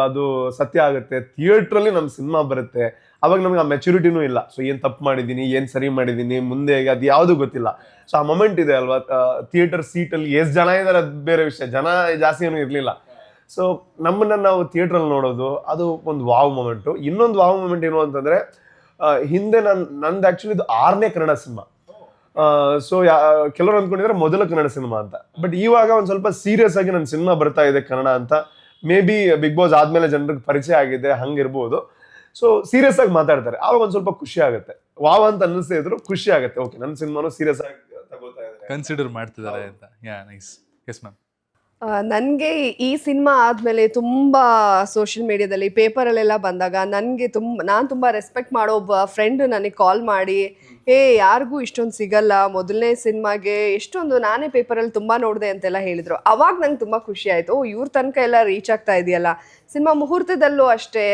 ಅದು ಸತ್ಯ ಆಗುತ್ತೆ, ಥಿಯೇಟ್ರಲ್ಲಿ ನಮ್ಮ ಸಿನಿಮಾ ಬರುತ್ತೆ. ಅವಾಗ ನಮ್ಗೆ ಆ ಮೆಚುರಿಟಿನೂ ಇಲ್ಲ. ಸೊ ಏನು ತಪ್ಪು ಮಾಡಿದ್ದೀನಿ, ಏನು ಸರಿ ಮಾಡಿದ್ದೀನಿ, ಮುಂದೆ ಅದು ಯಾವುದು ಗೊತ್ತಿಲ್ಲ. ಸೊ ಆ ಮೊಮೆಂಟ್ ಇದೆ ಅಲ್ವಾ, ಥಿಯೇಟರ್ ಸೀಟಲ್ಲಿ ಎಷ್ಟು ಜನ ಇದ್ದಾರೆ ಅದು ಬೇರೆ ವಿಷಯ, ಜನ ಜಾಸ್ತಿ ಏನೂ ಇರಲಿಲ್ಲ. ಸೊ ನಮ್ಮನ್ನ ನಾವು ಥಿಯೇಟ್ರಲ್ಲಿ ನೋಡೋದು ಅದು ಒಂದು ವಾವ್ ಮೊಮೆಂಟು. ಇನ್ನೊಂದು ವಾವ್ ಮೊಮೆಂಟ್ ಏನು ಅಂತಂದರೆ, ಹಿಂದೆ ನಂದು ಆ್ಯಕ್ಚುಲಿ ಇದು 6ನೇ ಕನ್ನಡ ಸಿನಿಮಾ. ಸೊ ಕೆಲವರು ಅಂದ್ಕೊಂಡಿದ್ರೆ ಮೊದಲ ಕನ್ನಡ ಸಿನಿಮಾ ಅಂತ. ಬಟ್ ಇವಾಗ ಒಂದು ಸ್ವಲ್ಪ ಸೀರಿಯಸ್ ಆಗಿ ನನ್ನ ಸಿನಿಮಾ ಬರ್ತಾ ಇದೆ ಕನ್ನಡ ಅಂತ. ಮೇ ಬಿ ಬಿಗ್ ಬಾಸ್ ಆದ್ಮೇಲೆ ಜನರಿಗೆ ಪರಿಚಯ ಆಗಿದೆ, ಹಂಗಿರ್ಬೋದು. ಸೊ ಸೀರಿಯಸ್ ಆಗಿ ಮಾತಾಡ್ತಾರೆ, ಆವಾಗ ಒಂದು ಸ್ವಲ್ಪ ಖುಷಿ ಆಗುತ್ತೆ. ವಾವ್ ಅಂತ ಅನ್ನಿಸ್ತಾ ಇದ್ರು ಖುಷಿ ಆಗುತ್ತೆ. ಓಕೆ, ನನ್ನ ಸಿನಿಮಾನು ಸೀರಿಯಸ್ ಆಗಿ ತಗೋತಾ ಇದ್ದಾರೆ, ಕನ್ಸಿಡರ್ ಮಾಡ್ತಿದ್ದಾರೆ ಅಂತ. ಯಾ, ನೈಸ್. Yes ma'am. ನನಗೆ ಈ ಸಿನಿಮಾ ಆದಮೇಲೆ ತುಂಬ ಸೋಷಿಯಲ್ ಮೀಡಿಯಾದಲ್ಲಿ ಪೇಪರಲ್ಲೆಲ್ಲ ಬಂದಾಗ ನನಗೆ ನಾನು ತುಂಬ ರೆಸ್ಪೆಕ್ಟ್ ಮಾಡೋ ಒಬ್ಬ ಫ್ರೆಂಡ್ ನನಗೆ ಕಾಲ್ ಮಾಡಿ, ಯಾರಿಗೂ ಇಷ್ಟೊಂದು ಸಿಗಲ್ಲ, ಮೊದಲನೇ ಸಿನಿಮಾಗೆ ಎಷ್ಟೊಂದು ನಾನೇ ಪೇಪರಲ್ಲಿ ತುಂಬ ನೋಡಿದೆ ಅಂತೆಲ್ಲ ಹೇಳಿದರು. ಅವಾಗ ನಂಗೆ ತುಂಬ ಖುಷಿ ಆಯಿತು, ಇವ್ರ ತನಕ ಎಲ್ಲ ರೀಚ್ ಆಗ್ತಾ ಇದೆಯಲ್ಲ. ಸಿನಿಮಾ ಮುಹೂರ್ತದಲ್ಲೂ ಅಷ್ಟೇ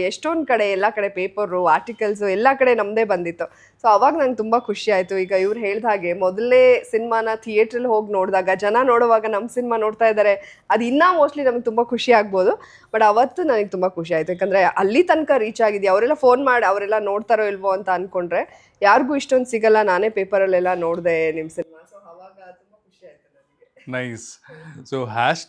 ಎಷ್ಟೊಂದು ಕಡೆ, ಎಲ್ಲ ಕಡೆ ಪೇಪರು, ಆರ್ಟಿಕಲ್ಸು ಎಲ್ಲ ಕಡೆ ನಮ್ಮದೇ ಬಂದಿತ್ತು. ಸೊ ಅವಾಗ ನಂಗೆ ತುಂಬ ಖುಷಿ ಆಯಿತು. ಈಗ ಇವ್ರು ಹೇಳ್ದ ಹಾಗೆ ಮೊದಲನೇ ಸಿನಿಮಾನ ಥಿಯೇಟ್ರಲ್ಲಿ ಹೋಗಿ ನೋಡಿದಾಗ ಜನ ನೋಡುವಾಗ ನಮ್ಮ ಸಿನಿಮಾ ನೋಡ್ತಾ ಇದ್ದಾರೆ, ಅದು ಇನ್ನೂ ಮೋಸ್ಟ್ಲಿ ನಮ್ಗೆ ತುಂಬ ಖುಷಿ ಆಗ್ಬೋದು. ಬಟ್ ಅವತ್ತು ನನಗೆ ತುಂಬ ಖುಷಿ ಆಯಿತು, ಯಾಕಂದರೆ ಅಲ್ಲಿ ತನಕ ರೀಚ್ ಆಗಿದೆ. ಅವರೆಲ್ಲ ಫೋನ್ ಮಾಡಿ ಅವರೆಲ್ಲ ನೋಡ್ತಾರೋ ಇಲ್ವೋ ಅಂತ ಅಂದ್ಕೊಂಡ್ರೆ ಯಾರಿಗೂ ಇಷ್ಟೊಂದು ಸಿಗಲ್ಲ, ನಾನೇ ಪೇಪರಲ್ಲೆಲ್ಲ ನೋಡಿದೆ ನಿಮ್ಮ ಸಿನಿಮಾ. ಸೊ ಅವಾಗ ತುಂಬ ಖುಷಿ ಆಯಿತು ನನಗೆ. ನೈಸ್. So hash